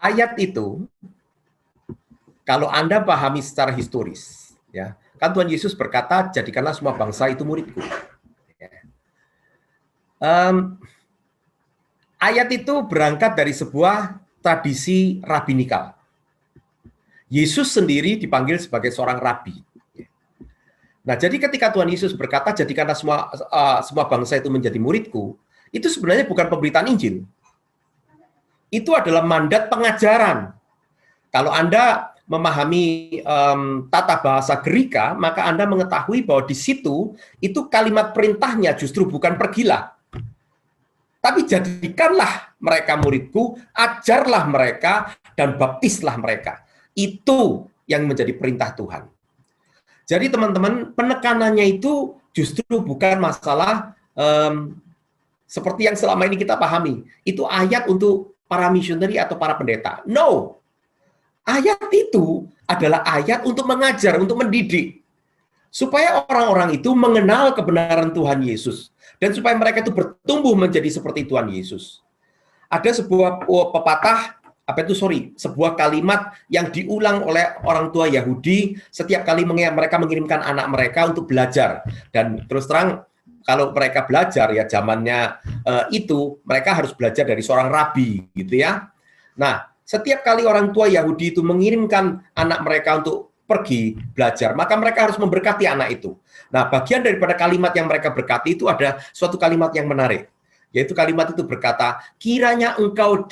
S4: ayat itu kalau Anda pahami secara historis, ya, kan Tuhan Yesus berkata, "Jadikanlah semua bangsa itu muridku." Ayat itu berangkat dari sebuah tradisi rabinikal. Yesus sendiri dipanggil sebagai seorang rabi. Nah, jadi ketika Tuhan Yesus berkata, "Jadikanlah semua bangsa itu menjadi muridku," itu sebenarnya bukan pemberitaan Injil. Itu adalah mandat pengajaran. Kalau Anda memahami tata bahasa Gerika, maka Anda mengetahui bahwa di situ itu kalimat perintahnya justru bukan pergilah, tapi jadikanlah mereka muridku, ajarlah mereka, dan baptislah mereka. Itu yang menjadi perintah Tuhan. Jadi teman-teman, penekanannya itu justru bukan masalah seperti yang selama ini kita pahami. Itu ayat untuk para misioneri atau para pendeta. No. Ayat itu adalah ayat untuk mengajar, untuk mendidik. Supaya orang-orang itu mengenal kebenaran Tuhan Yesus. Dan supaya mereka itu bertumbuh menjadi seperti Tuhan Yesus. Ada sebuah pepatah, sebuah kalimat yang diulang oleh orang tua Yahudi setiap kali mereka mengirimkan anak mereka untuk belajar. Dan terus terang, kalau mereka belajar ya zamannya itu, mereka harus belajar dari seorang rabi, gitu ya. Nah, setiap kali orang tua Yahudi itu mengirimkan anak mereka untuk pergi belajar, maka mereka harus memberkati anak itu. Nah, bagian daripada kalimat yang mereka berkati itu ada suatu kalimat yang menarik. Yaitu kalimat itu berkata, kiranya engkau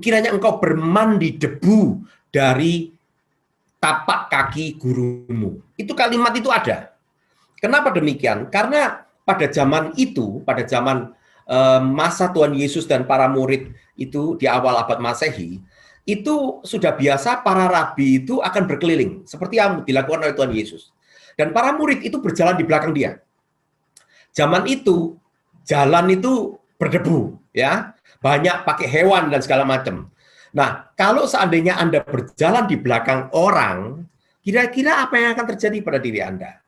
S4: kiranya engkau bermandi debu dari tapak kaki gurumu. Itu kalimat itu ada. Kenapa demikian? Karena pada zaman itu, pada zaman masa Tuhan Yesus dan para murid itu di awal abad Masehi, itu sudah biasa para rabi itu akan berkeliling, seperti yang dilakukan oleh Tuhan Yesus. Dan para murid itu berjalan di belakang dia. Zaman itu, jalan itu berdebu, ya, banyak pakai hewan dan segala macam. Nah, kalau seandainya Anda berjalan di belakang orang, kira-kira apa yang akan terjadi pada diri Anda?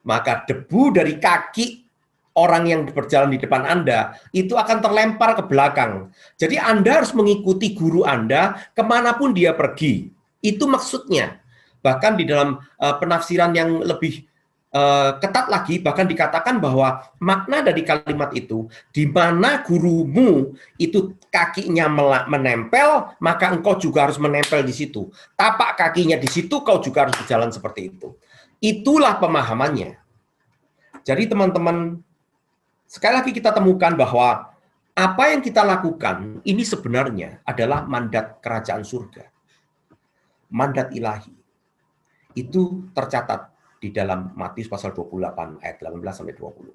S4: Maka debu dari kaki orang yang berjalan di depan Anda itu akan terlempar ke belakang. Jadi Anda harus mengikuti guru Anda kemanapun dia pergi. Itu maksudnya. Bahkan di dalam penafsiran yang lebih ketat lagi, bahkan dikatakan bahwa makna dari kalimat itu, di mana gurumu itu kakinya menempel, maka engkau juga harus menempel di situ. Tapak kakinya di situ, kau juga harus berjalan seperti itu. Itulah pemahamannya. Jadi teman-teman, sekali lagi kita temukan bahwa apa yang kita lakukan ini sebenarnya adalah mandat kerajaan surga. Mandat ilahi. Itu tercatat di dalam Matius pasal 28 ayat 18 sampai 20.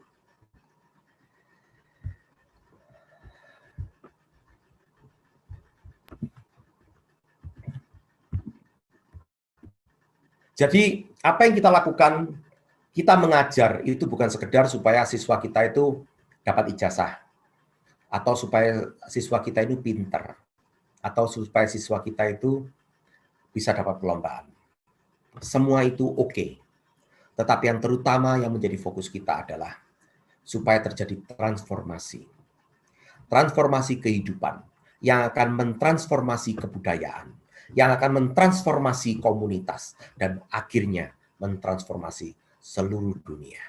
S4: Jadi apa yang kita lakukan? Kita mengajar itu bukan sekedar supaya siswa kita itu dapat ijazah, atau supaya siswa kita itu pintar, atau supaya siswa kita itu bisa dapat perlombaan. Semua itu oke. Tetapi yang terutama yang menjadi fokus kita adalah supaya terjadi transformasi. Transformasi kehidupan yang akan mentransformasi kebudayaan, yang akan mentransformasi komunitas, dan akhirnya mentransformasi seluruh dunia.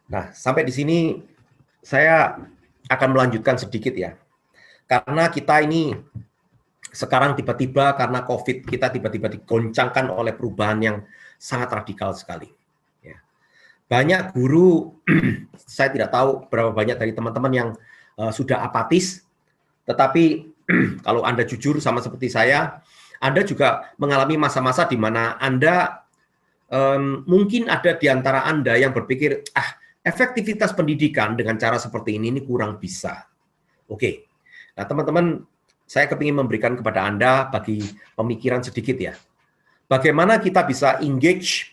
S4: Nah, sampai di sini saya akan melanjutkan sedikit ya. Karena kita ini sekarang tiba-tiba karena COVID, kita tiba-tiba digoncangkan oleh perubahan yang sangat radikal sekali. Ya. Banyak guru, saya tidak tahu berapa banyak dari teman-teman yang sudah apatis, tetapi kalau Anda jujur sama seperti saya, Anda juga mengalami masa-masa di mana Anda mungkin ada di antara Anda yang berpikir, efektivitas pendidikan dengan cara seperti ini kurang bisa. Oke, nah teman-teman, saya kepingin memberikan kepada Anda bagi pemikiran sedikit ya. Bagaimana kita bisa engage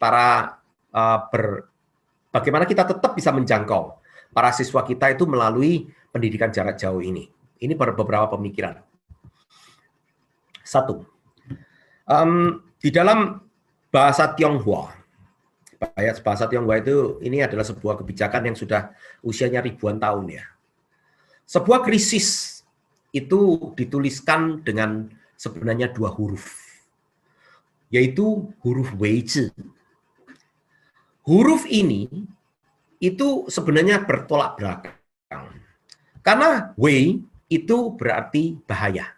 S4: bagaimana kita tetap bisa menjangkau para siswa kita itu melalui pendidikan jarak jauh ini. Ini beberapa pemikiran. Satu, di dalam bahasa Tionghoa, bahasa Tionghoa itu ini adalah sebuah kebijakan yang sudah usianya ribuan tahun ya. Sebuah krisis itu dituliskan dengan sebenarnya 2 huruf, yaitu huruf Wei-zi. Huruf ini itu sebenarnya bertolak belakang. Karena Wei itu berarti bahaya.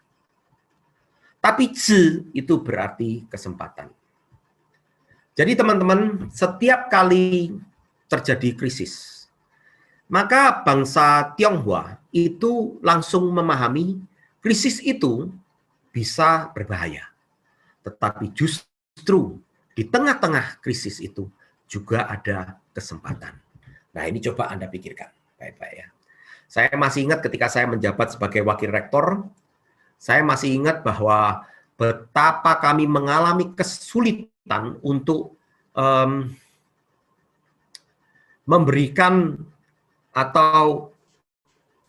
S4: Tapi Zi itu berarti kesempatan. Jadi teman-teman, setiap kali terjadi krisis, maka bangsa Tionghoa itu langsung memahami krisis itu bisa berbahaya. Tetapi justru di tengah-tengah krisis itu juga ada kesempatan. Nah, ini coba Anda pikirkan baik-baik ya. Saya masih ingat ketika saya menjabat sebagai wakil rektor, saya masih ingat bahwa betapa kami mengalami kesulitan untuk memberikan atau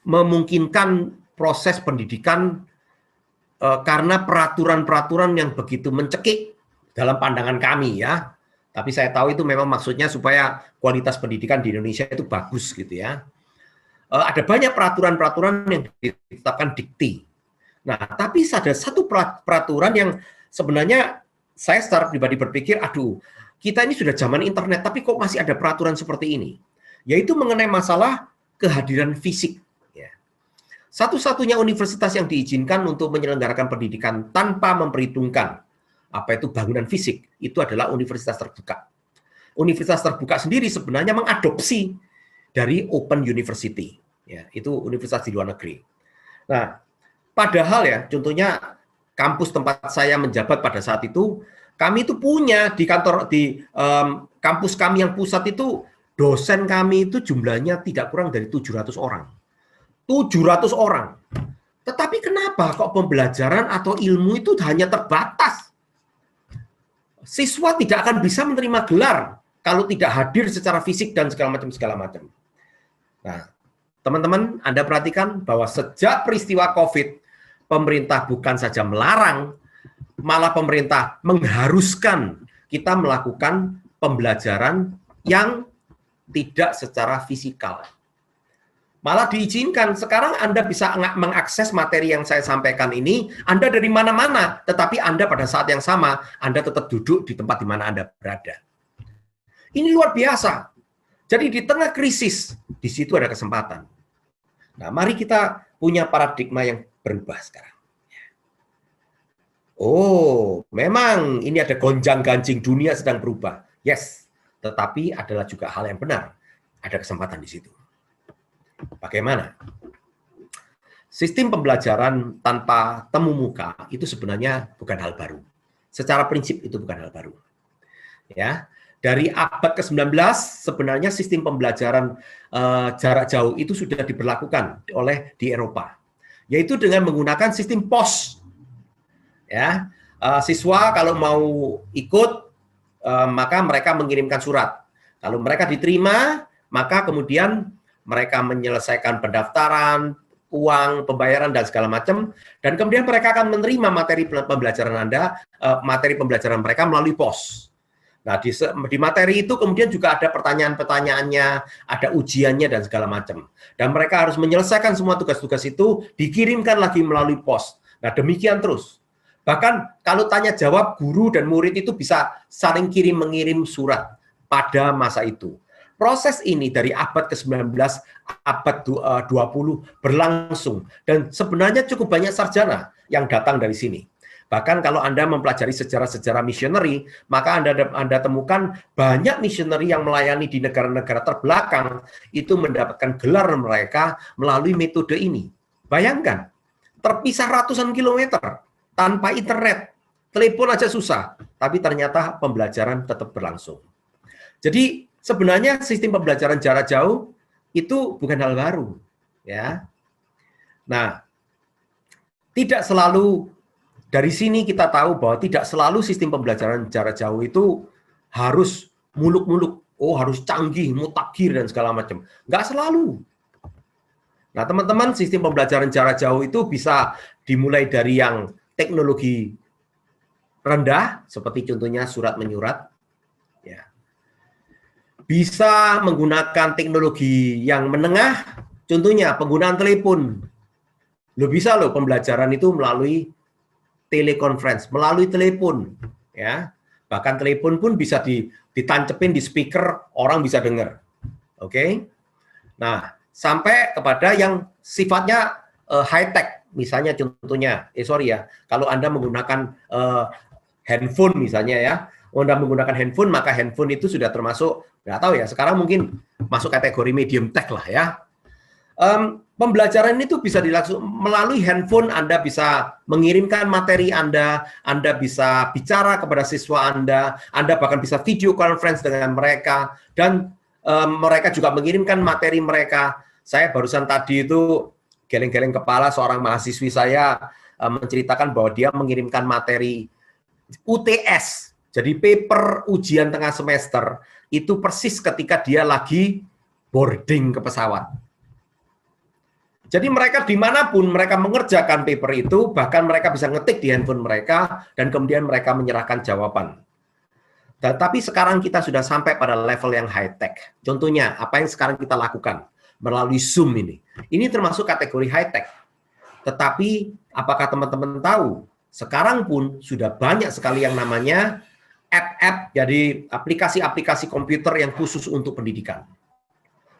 S4: memungkinkan proses pendidikan karena peraturan-peraturan yang begitu mencekik dalam pandangan kami ya. Tapi saya tahu itu memang maksudnya supaya kualitas pendidikan di Indonesia itu bagus gitu ya. Ada banyak peraturan-peraturan yang ditetapkan dikti. Nah, tapi ada satu peraturan yang sebenarnya saya secara pribadi berpikir, aduh, kita ini sudah zaman internet, tapi kok masih ada peraturan seperti ini? Yaitu mengenai masalah kehadiran fisik. Satu-satunya universitas yang diizinkan untuk menyelenggarakan pendidikan tanpa memperhitungkan apa itu bangunan fisik, itu adalah universitas terbuka. Universitas terbuka sendiri sebenarnya mengadopsi dari Open University, ya, itu universitas di luar negeri. Nah, padahal ya, contohnya kampus tempat saya menjabat pada saat itu, kami itu punya di kantor di kampus kami yang pusat itu, dosen kami itu jumlahnya tidak kurang dari 700 orang. 700 orang. Tetapi kenapa kok pembelajaran atau ilmu itu hanya terbatas? Siswa tidak akan bisa menerima gelar kalau tidak hadir secara fisik dan segala macam. Nah, teman-teman, Anda perhatikan bahwa sejak peristiwa COVID, pemerintah bukan saja melarang, malah pemerintah mengharuskan kita melakukan pembelajaran yang tidak secara fisikal. Malah diizinkan, sekarang Anda bisa mengakses materi yang saya sampaikan ini, Anda dari mana-mana, tetapi Anda pada saat yang sama, Anda tetap duduk di tempat di mana Anda berada. Ini luar biasa. Jadi di tengah krisis, di situ ada kesempatan. Nah, mari kita punya paradigma yang berubah sekarang. Oh, memang ini ada gonjang-ganjing, dunia sedang berubah. Yes, tetapi adalah juga hal yang benar. Ada kesempatan di situ. Bagaimana? Sistem pembelajaran tanpa temu muka itu sebenarnya bukan hal baru. Secara prinsip itu bukan hal baru. Ya, dari abad ke-19 sebenarnya sistem pembelajaran jarak jauh itu sudah diberlakukan di Eropa, yaitu dengan menggunakan sistem pos. Ya, siswa kalau mau ikut maka mereka mengirimkan surat. Kalau mereka diterima, maka kemudian mereka menyelesaikan pendaftaran, uang, pembayaran, dan segala macam. Dan kemudian mereka akan menerima materi pembelajaran materi pembelajaran mereka melalui pos. Nah, di materi itu kemudian juga ada pertanyaan-pertanyaannya, ada ujiannya, dan segala macam. Dan mereka harus menyelesaikan semua tugas-tugas itu, dikirimkan lagi melalui pos. Nah, demikian terus. Bahkan kalau tanya jawab, guru dan murid itu bisa saling kirim-mengirim surat pada masa itu. Proses ini dari abad ke-19, abad 20 berlangsung. Dan sebenarnya cukup banyak sarjana yang datang dari sini. Bahkan kalau Anda mempelajari sejarah-sejarah misioneri, maka Anda temukan banyak misioneri yang melayani di negara-negara terbelakang, itu mendapatkan gelar mereka melalui metode ini. Bayangkan, terpisah ratusan kilometer, tanpa internet, telepon aja susah, tapi ternyata pembelajaran tetap berlangsung. Jadi, sebenarnya sistem pembelajaran jarak jauh itu bukan hal baru, ya. Nah, tidak selalu dari sini kita tahu bahwa tidak selalu sistem pembelajaran jarak jauh itu harus muluk-muluk, harus canggih, mutakhir dan segala macam. Nggak selalu. Nah, teman-teman, sistem pembelajaran jarak jauh itu bisa dimulai dari yang teknologi rendah, seperti contohnya surat menyurat, ya. Bisa menggunakan teknologi yang menengah, contohnya penggunaan telepon. Bisa pembelajaran itu melalui teleconference, melalui telepon, ya. Bahkan telepon pun bisa ditancepin di speaker, orang bisa dengar. Oke. Nah, sampai kepada yang sifatnya high tech, misalnya contohnya, kalau Anda menggunakan handphone misalnya ya, Anda menggunakan handphone, maka handphone itu sudah termasuk, nggak tahu ya, sekarang mungkin masuk kategori medium tech lah ya. Pembelajaran itu bisa dilakukan melalui handphone. Anda bisa mengirimkan materi Anda bisa bicara kepada siswa Anda bahkan bisa video conference dengan mereka, dan mereka juga mengirimkan materi mereka. Saya barusan tadi itu geleng-geleng kepala seorang mahasiswi saya menceritakan bahwa dia mengirimkan materi UTS, jadi paper ujian tengah semester, itu persis ketika dia lagi boarding ke pesawat. Jadi mereka dimanapun mereka mengerjakan paper itu, bahkan mereka bisa ngetik di handphone mereka, dan kemudian mereka menyerahkan jawaban. Tapi sekarang kita sudah sampai pada level yang high-tech. Contohnya, apa yang sekarang kita lakukan melalui Zoom ini. Ini termasuk kategori high-tech. Tetapi, apakah teman-teman tahu, sekarang pun sudah banyak sekali yang namanya app-app, jadi aplikasi-aplikasi komputer yang khusus untuk pendidikan.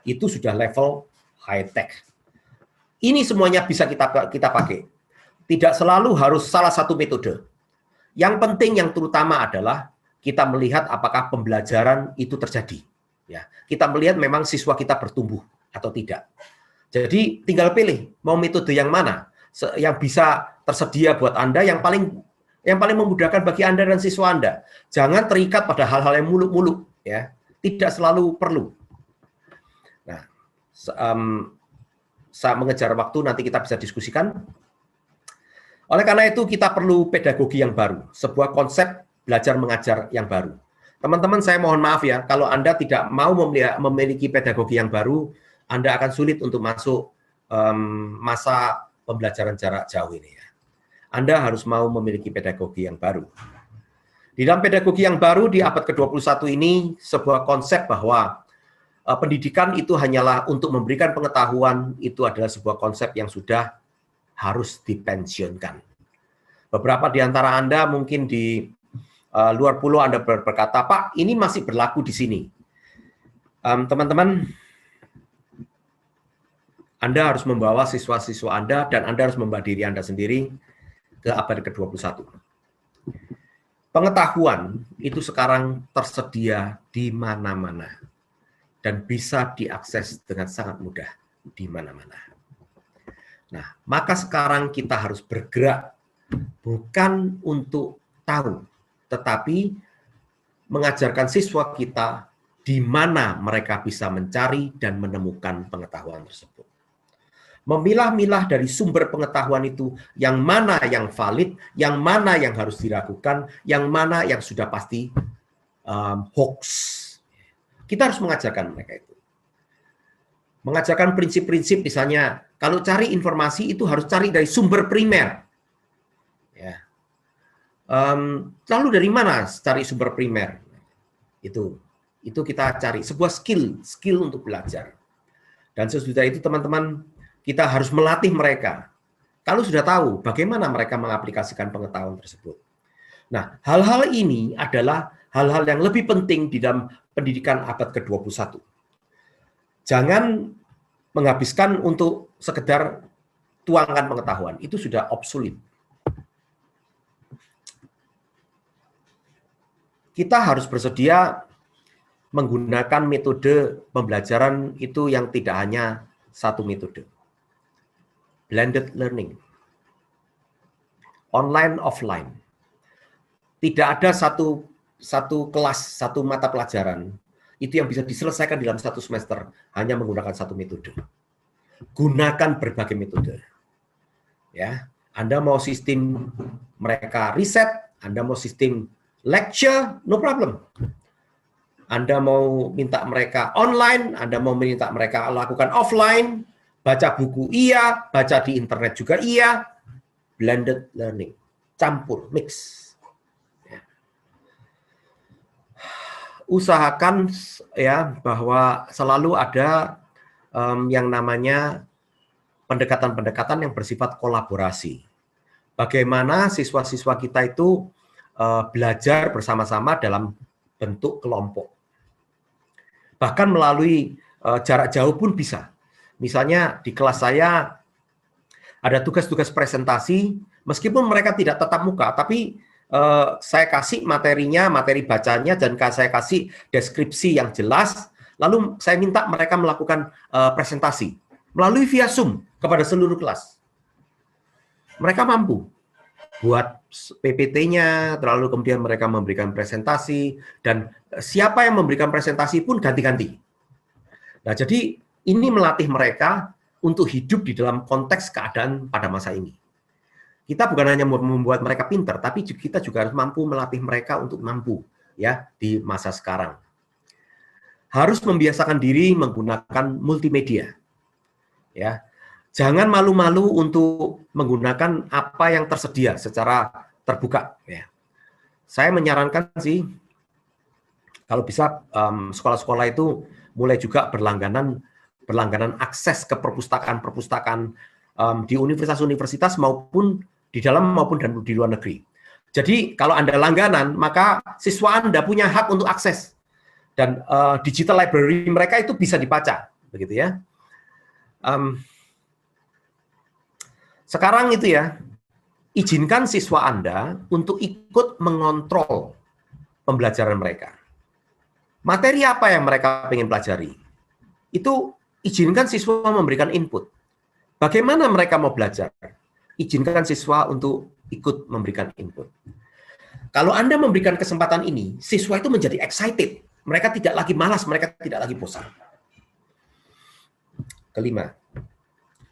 S4: Itu sudah level high-tech. Ini semuanya bisa kita pakai. Tidak selalu harus salah satu metode. Yang penting, yang terutama adalah kita melihat apakah pembelajaran itu terjadi. Ya, kita melihat memang siswa kita bertumbuh atau tidak. Jadi tinggal pilih mau metode yang mana yang bisa tersedia buat Anda, yang paling memudahkan bagi Anda dan siswa Anda. Jangan terikat pada hal-hal yang muluk-muluk, ya. Tidak selalu perlu. Nah, saat mengejar waktu nanti kita bisa diskusikan. Oleh karena itu kita perlu pedagogi yang baru, sebuah konsep belajar mengajar yang baru. Teman-teman, saya mohon maaf ya, kalau Anda tidak mau memiliki pedagogi yang baru, Anda akan sulit untuk masuk masa pembelajaran jarak jauh ini. Ya. Anda harus mau memiliki pedagogi yang baru. Di dalam pedagogi yang baru di abad ke-21 ini, sebuah konsep bahwa pendidikan itu hanyalah untuk memberikan pengetahuan, itu adalah sebuah konsep yang sudah harus dipensiunkan. Beberapa di antara Anda mungkin di luar pulau Anda berkata, Pak, ini masih berlaku di sini. Teman-teman, Anda harus membawa siswa-siswa Anda dan Anda harus membawa diri Anda sendiri ke abad ke-21. Pengetahuan itu sekarang tersedia di mana-mana dan bisa diakses dengan sangat mudah di mana-mana. Nah, maka sekarang kita harus bergerak bukan untuk tahu, tetapi mengajarkan siswa kita di mana mereka bisa mencari dan menemukan pengetahuan tersebut. Memilah-milah dari sumber pengetahuan itu, yang mana yang valid, yang mana yang harus diragukan, yang mana yang sudah pasti hoax. Kita harus mengajarkan mereka itu. Mengajarkan prinsip-prinsip, misalnya, kalau cari informasi itu harus cari dari sumber primer. Ya. Lalu dari mana cari sumber primer? Itu kita cari sebuah skill untuk belajar. Dan sesudah itu teman-teman, kita harus melatih mereka. Kalau sudah tahu bagaimana mereka mengaplikasikan pengetahuan tersebut. Nah, hal-hal ini adalah hal-hal yang lebih penting di dalam pendidikan abad ke-21. Jangan menghabiskan untuk sekedar tuangkan pengetahuan. Itu sudah obsolete. Kita harus bersedia menggunakan metode pembelajaran itu yang tidak hanya satu metode. Blended learning. Online, offline. Tidak ada satu kelas, satu mata pelajaran itu yang bisa diselesaikan dalam satu semester hanya menggunakan satu metode. Gunakan berbagai metode. Ya, Anda mau sistem mereka riset, Anda mau sistem lecture, no problem. Anda mau minta mereka online, Anda mau minta mereka lakukan offline, baca buku iya, baca di internet juga iya, blended learning, campur, mix. Usahakan ya bahwa selalu ada yang namanya pendekatan-pendekatan yang bersifat kolaborasi. Bagaimana siswa-siswa kita itu belajar bersama-sama dalam bentuk kelompok. Bahkan melalui jarak jauh pun bisa. Misalnya di kelas saya ada tugas-tugas presentasi, meskipun mereka tidak tatap muka, tapi saya kasih materinya, materi bacanya, dan saya kasih deskripsi yang jelas, lalu saya minta mereka melakukan presentasi melalui via Zoom kepada seluruh kelas. Mereka mampu buat PPT-nya, lalu kemudian mereka memberikan presentasi, dan siapa yang memberikan presentasi pun ganti-ganti. Nah, jadi ini melatih mereka untuk hidup di dalam konteks keadaan pada masa ini. Kita bukan hanya membuat mereka pintar, tapi kita juga harus mampu melatih mereka untuk mampu ya di masa sekarang. Harus membiasakan diri menggunakan multimedia. Ya. Jangan malu-malu untuk menggunakan apa yang tersedia secara terbuka ya. Saya menyarankan sih kalau bisa sekolah-sekolah itu mulai juga berlangganan akses ke perpustakaan-perpustakaan di universitas-universitas maupun di dalam maupun di luar negeri. Jadi kalau Anda langganan, maka siswa Anda punya hak untuk akses. Dan digital library mereka itu bisa dibaca, begitu ya. Sekarang itu ya, izinkan siswa Anda untuk ikut mengontrol pembelajaran mereka. Materi apa yang mereka ingin pelajari? Itu izinkan siswa memberikan input. Bagaimana mereka mau belajar? Izinkan siswa untuk ikut memberikan input. Kalau Anda memberikan kesempatan ini, siswa itu menjadi excited. Mereka tidak lagi malas, mereka tidak lagi bosan. Kelima,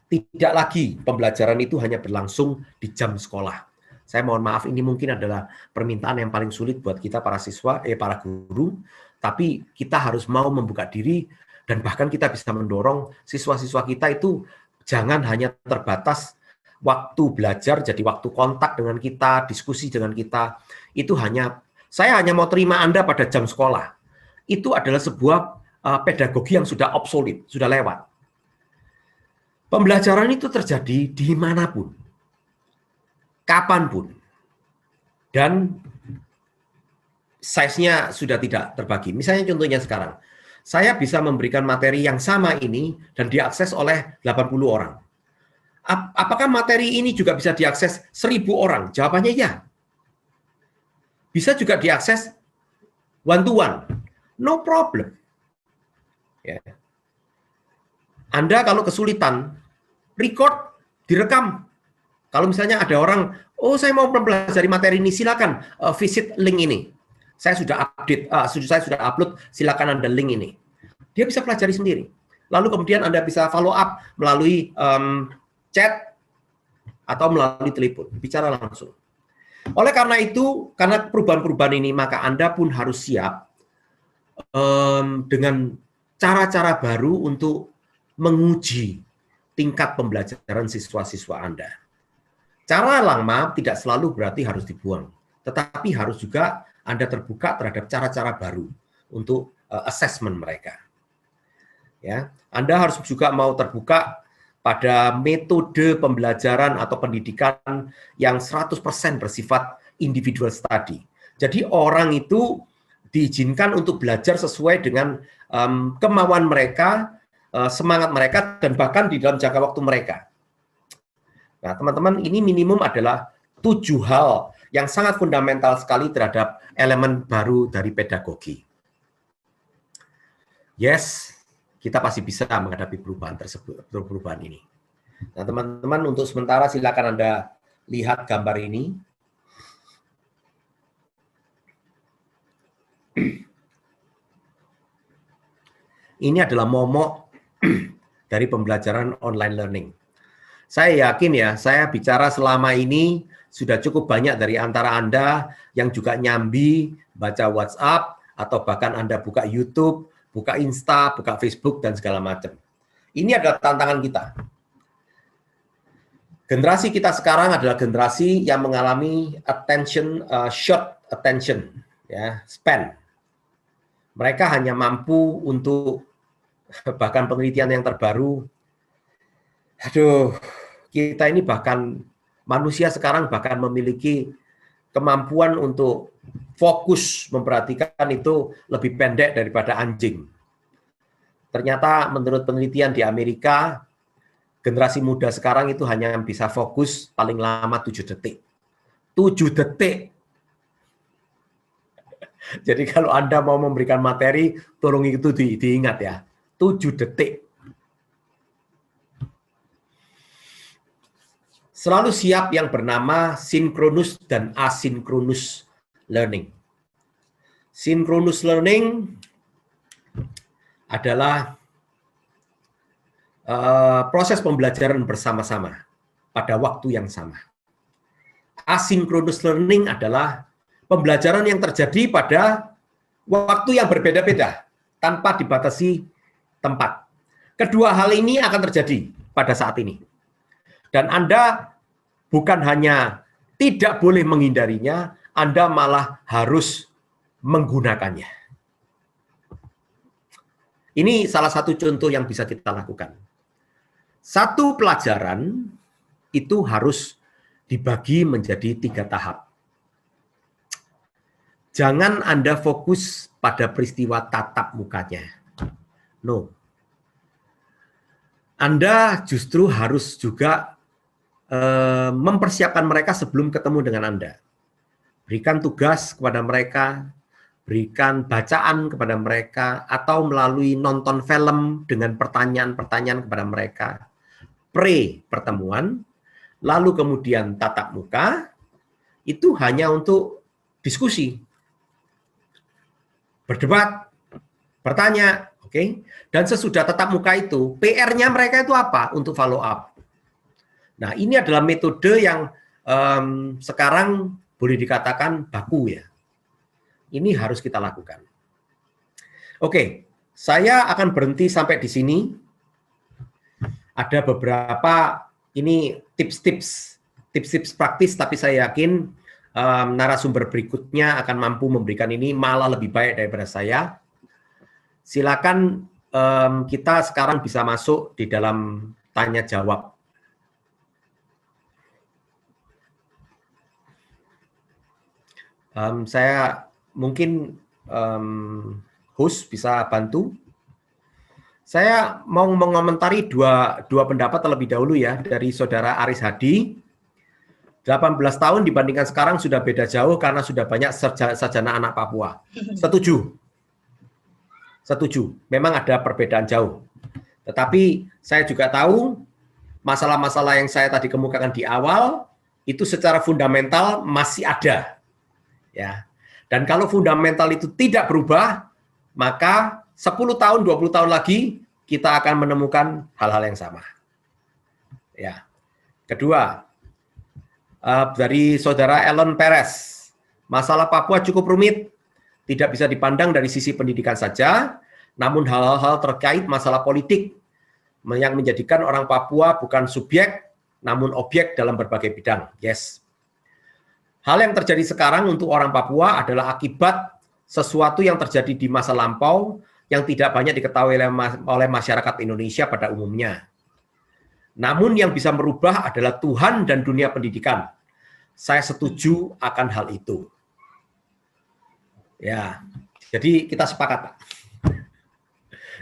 S4: tidak lagi pembelajaran itu hanya berlangsung di jam sekolah. Saya mohon maaf, ini mungkin adalah permintaan yang paling sulit buat kita para siswa, para guru, tapi kita harus mau membuka diri dan bahkan kita bisa mendorong siswa-siswa kita itu jangan hanya terbatas waktu belajar, jadi waktu kontak dengan kita, diskusi dengan kita, itu saya hanya mau terima Anda pada jam sekolah. Itu adalah sebuah pedagogi yang sudah obsolete, sudah lewat. Pembelajaran itu terjadi dimanapun, kapanpun, dan size-nya sudah tidak terbagi. Misalnya contohnya sekarang, saya bisa memberikan materi yang sama ini dan diakses oleh 80 orang. Apakah materi ini juga bisa diakses 1000 orang? Jawabannya ya. Bisa juga diakses one to one. No problem. Ya. Anda kalau kesulitan, record, direkam. Kalau misalnya ada orang, oh saya mau mempelajari materi ini, silakan visit link ini. Saya sudah update, saya sudah upload, silakan Anda link ini. Dia bisa pelajari sendiri. Lalu kemudian Anda bisa follow up melalui chat atau melalui telepon, bicara langsung. Oleh karena itu, karena perubahan-perubahan ini, maka Anda pun harus siap dengan cara-cara baru untuk menguji tingkat pembelajaran siswa-siswa Anda. Cara lama tidak selalu berarti harus dibuang, tetapi harus juga Anda terbuka terhadap cara-cara baru untuk assessment mereka. Ya, Anda harus juga mau terbuka pada metode pembelajaran atau pendidikan yang 100% bersifat individual study. Jadi orang itu diizinkan untuk belajar sesuai dengan kemauan mereka, semangat mereka, dan bahkan di dalam jangka waktu mereka. Nah, teman-teman, ini minimum adalah 7 hal yang sangat fundamental sekali terhadap elemen baru dari pedagogi. Yes, kita pasti bisa menghadapi perubahan tersebut, perubahan ini. Nah, teman-teman, untuk sementara silakan Anda lihat gambar ini. Ini adalah momok dari pembelajaran online learning. Saya yakin ya, saya bicara selama ini sudah cukup banyak dari antara Anda yang juga nyambi, baca WhatsApp, atau bahkan Anda buka YouTube, buka Insta, buka Facebook, dan segala macam. Ini adalah tantangan kita. Generasi kita sekarang adalah generasi yang mengalami short attention span. Mereka hanya mampu untuk, bahkan penelitian yang terbaru, kita ini bahkan manusia sekarang bahkan memiliki kemampuan untuk fokus memperhatikan itu lebih pendek daripada anjing. Ternyata menurut penelitian di Amerika, generasi muda sekarang itu hanya bisa fokus paling lama 7 detik. 7 detik. Jadi kalau Anda mau memberikan materi, tolong itu diingat ya. 7 detik. Selalu siap yang bernama synchronous dan asynchronous learning. Synchronous learning adalah proses pembelajaran bersama-sama pada waktu yang sama. Asynchronous learning adalah pembelajaran yang terjadi pada waktu yang berbeda-beda, tanpa dibatasi tempat. Kedua hal ini akan terjadi pada saat ini. Dan Anda bukan hanya tidak boleh menghindarinya, Anda malah harus menggunakannya. Ini salah satu contoh yang bisa kita lakukan. Satu pelajaran itu harus dibagi menjadi 3 tahap. Jangan Anda fokus pada peristiwa tatap mukanya. No. Anda justru harus juga mempersiapkan mereka sebelum ketemu dengan Anda. Berikan tugas kepada mereka, berikan bacaan kepada mereka, atau melalui nonton film dengan pertanyaan-pertanyaan kepada mereka. Pre-pertemuan, lalu kemudian tatap muka, itu hanya untuk diskusi. Berdebat, bertanya, oke? Dan sesudah tatap muka itu, PR-nya mereka itu apa untuk follow up? Nah, ini adalah metode yang sekarang boleh dikatakan baku ya. Ini harus kita lakukan. Oke, saya akan berhenti sampai di sini. Ada beberapa ini tips-tips praktis, tapi saya yakin narasumber berikutnya akan mampu memberikan ini malah lebih baik daripada saya. Silakan kita sekarang bisa masuk di dalam tanya jawab. Saya mungkin host bisa bantu. Saya mau mengomentari dua pendapat terlebih dahulu ya, dari Saudara Aris Hadi. 18 tahun dibandingkan sekarang sudah beda jauh karena sudah banyak sarjana anak Papua. Setuju. Setuju. Memang ada perbedaan jauh. Tetapi saya juga tahu masalah-masalah yang saya tadi kemukakan di awal itu secara fundamental masih ada. Ya. Dan kalau fundamental itu tidak berubah, maka 10 tahun, 20 tahun lagi, kita akan menemukan hal-hal yang sama. Ya. Kedua, dari Saudara Elon Perez, masalah Papua cukup rumit, tidak bisa dipandang dari sisi pendidikan saja, namun hal-hal terkait masalah politik yang menjadikan orang Papua bukan subjek, namun objek dalam berbagai bidang. Yes. Hal yang terjadi sekarang untuk orang Papua adalah akibat sesuatu yang terjadi di masa lampau yang tidak banyak diketahui oleh masyarakat Indonesia pada umumnya. Namun yang bisa merubah adalah Tuhan dan dunia pendidikan. Saya setuju akan hal itu. Ya, jadi kita sepakat, Pak.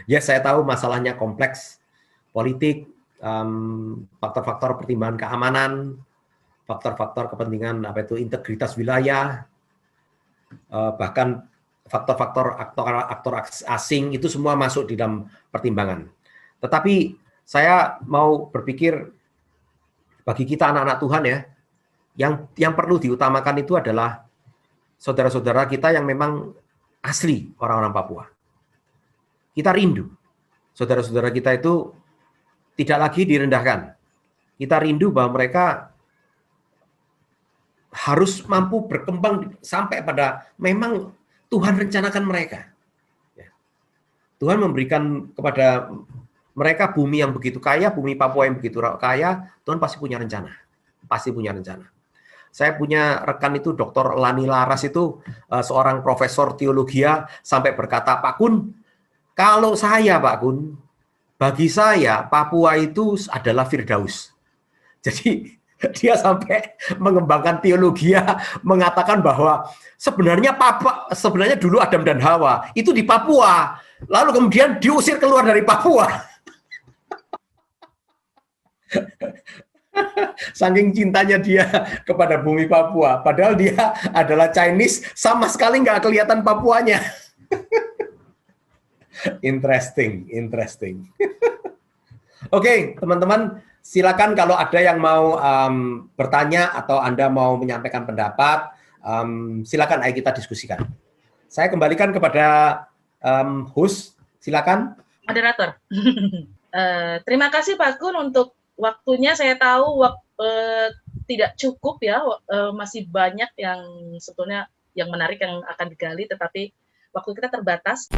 S4: Ya, saya tahu masalahnya kompleks, politik, faktor-faktor pertimbangan keamanan, faktor-faktor kepentingan integritas wilayah, bahkan faktor-faktor aktor asing itu semua masuk di dalam pertimbangan. Tetapi saya mau berpikir bagi kita anak-anak Tuhan ya, yang perlu diutamakan itu adalah saudara-saudara kita yang memang asli orang-orang Papua. Kita rindu saudara-saudara kita itu tidak lagi direndahkan. Kita rindu bahwa mereka harus mampu berkembang sampai pada memang Tuhan rencanakan mereka. Tuhan memberikan kepada mereka bumi yang begitu kaya, bumi Papua yang begitu kaya, Tuhan pasti punya rencana. Pasti punya rencana. Saya punya rekan itu, Dr. Lani Laras itu, seorang profesor teologi sampai berkata, Pak Kun, kalau saya Pak Kun, bagi saya Papua itu adalah Firdaus. Jadi dia sampai mengembangkan teologi mengatakan bahwa sebenarnya dulu Adam dan Hawa itu di Papua, lalu kemudian diusir keluar dari Papua. Saking cintanya dia kepada bumi Papua, padahal dia adalah Chinese, sama sekali nggak kelihatan Papuanya. Interesting. Oke, teman-teman. Silakan kalau ada yang mau bertanya atau Anda mau menyampaikan pendapat, silakan ayo kita diskusikan. Saya kembalikan kepada host, silakan.
S1: Moderator. Terima kasih Pak Kun untuk waktunya. Saya tahu tidak cukup ya, masih banyak yang sebetulnya yang menarik yang akan digali, tetapi waktu kita terbatas.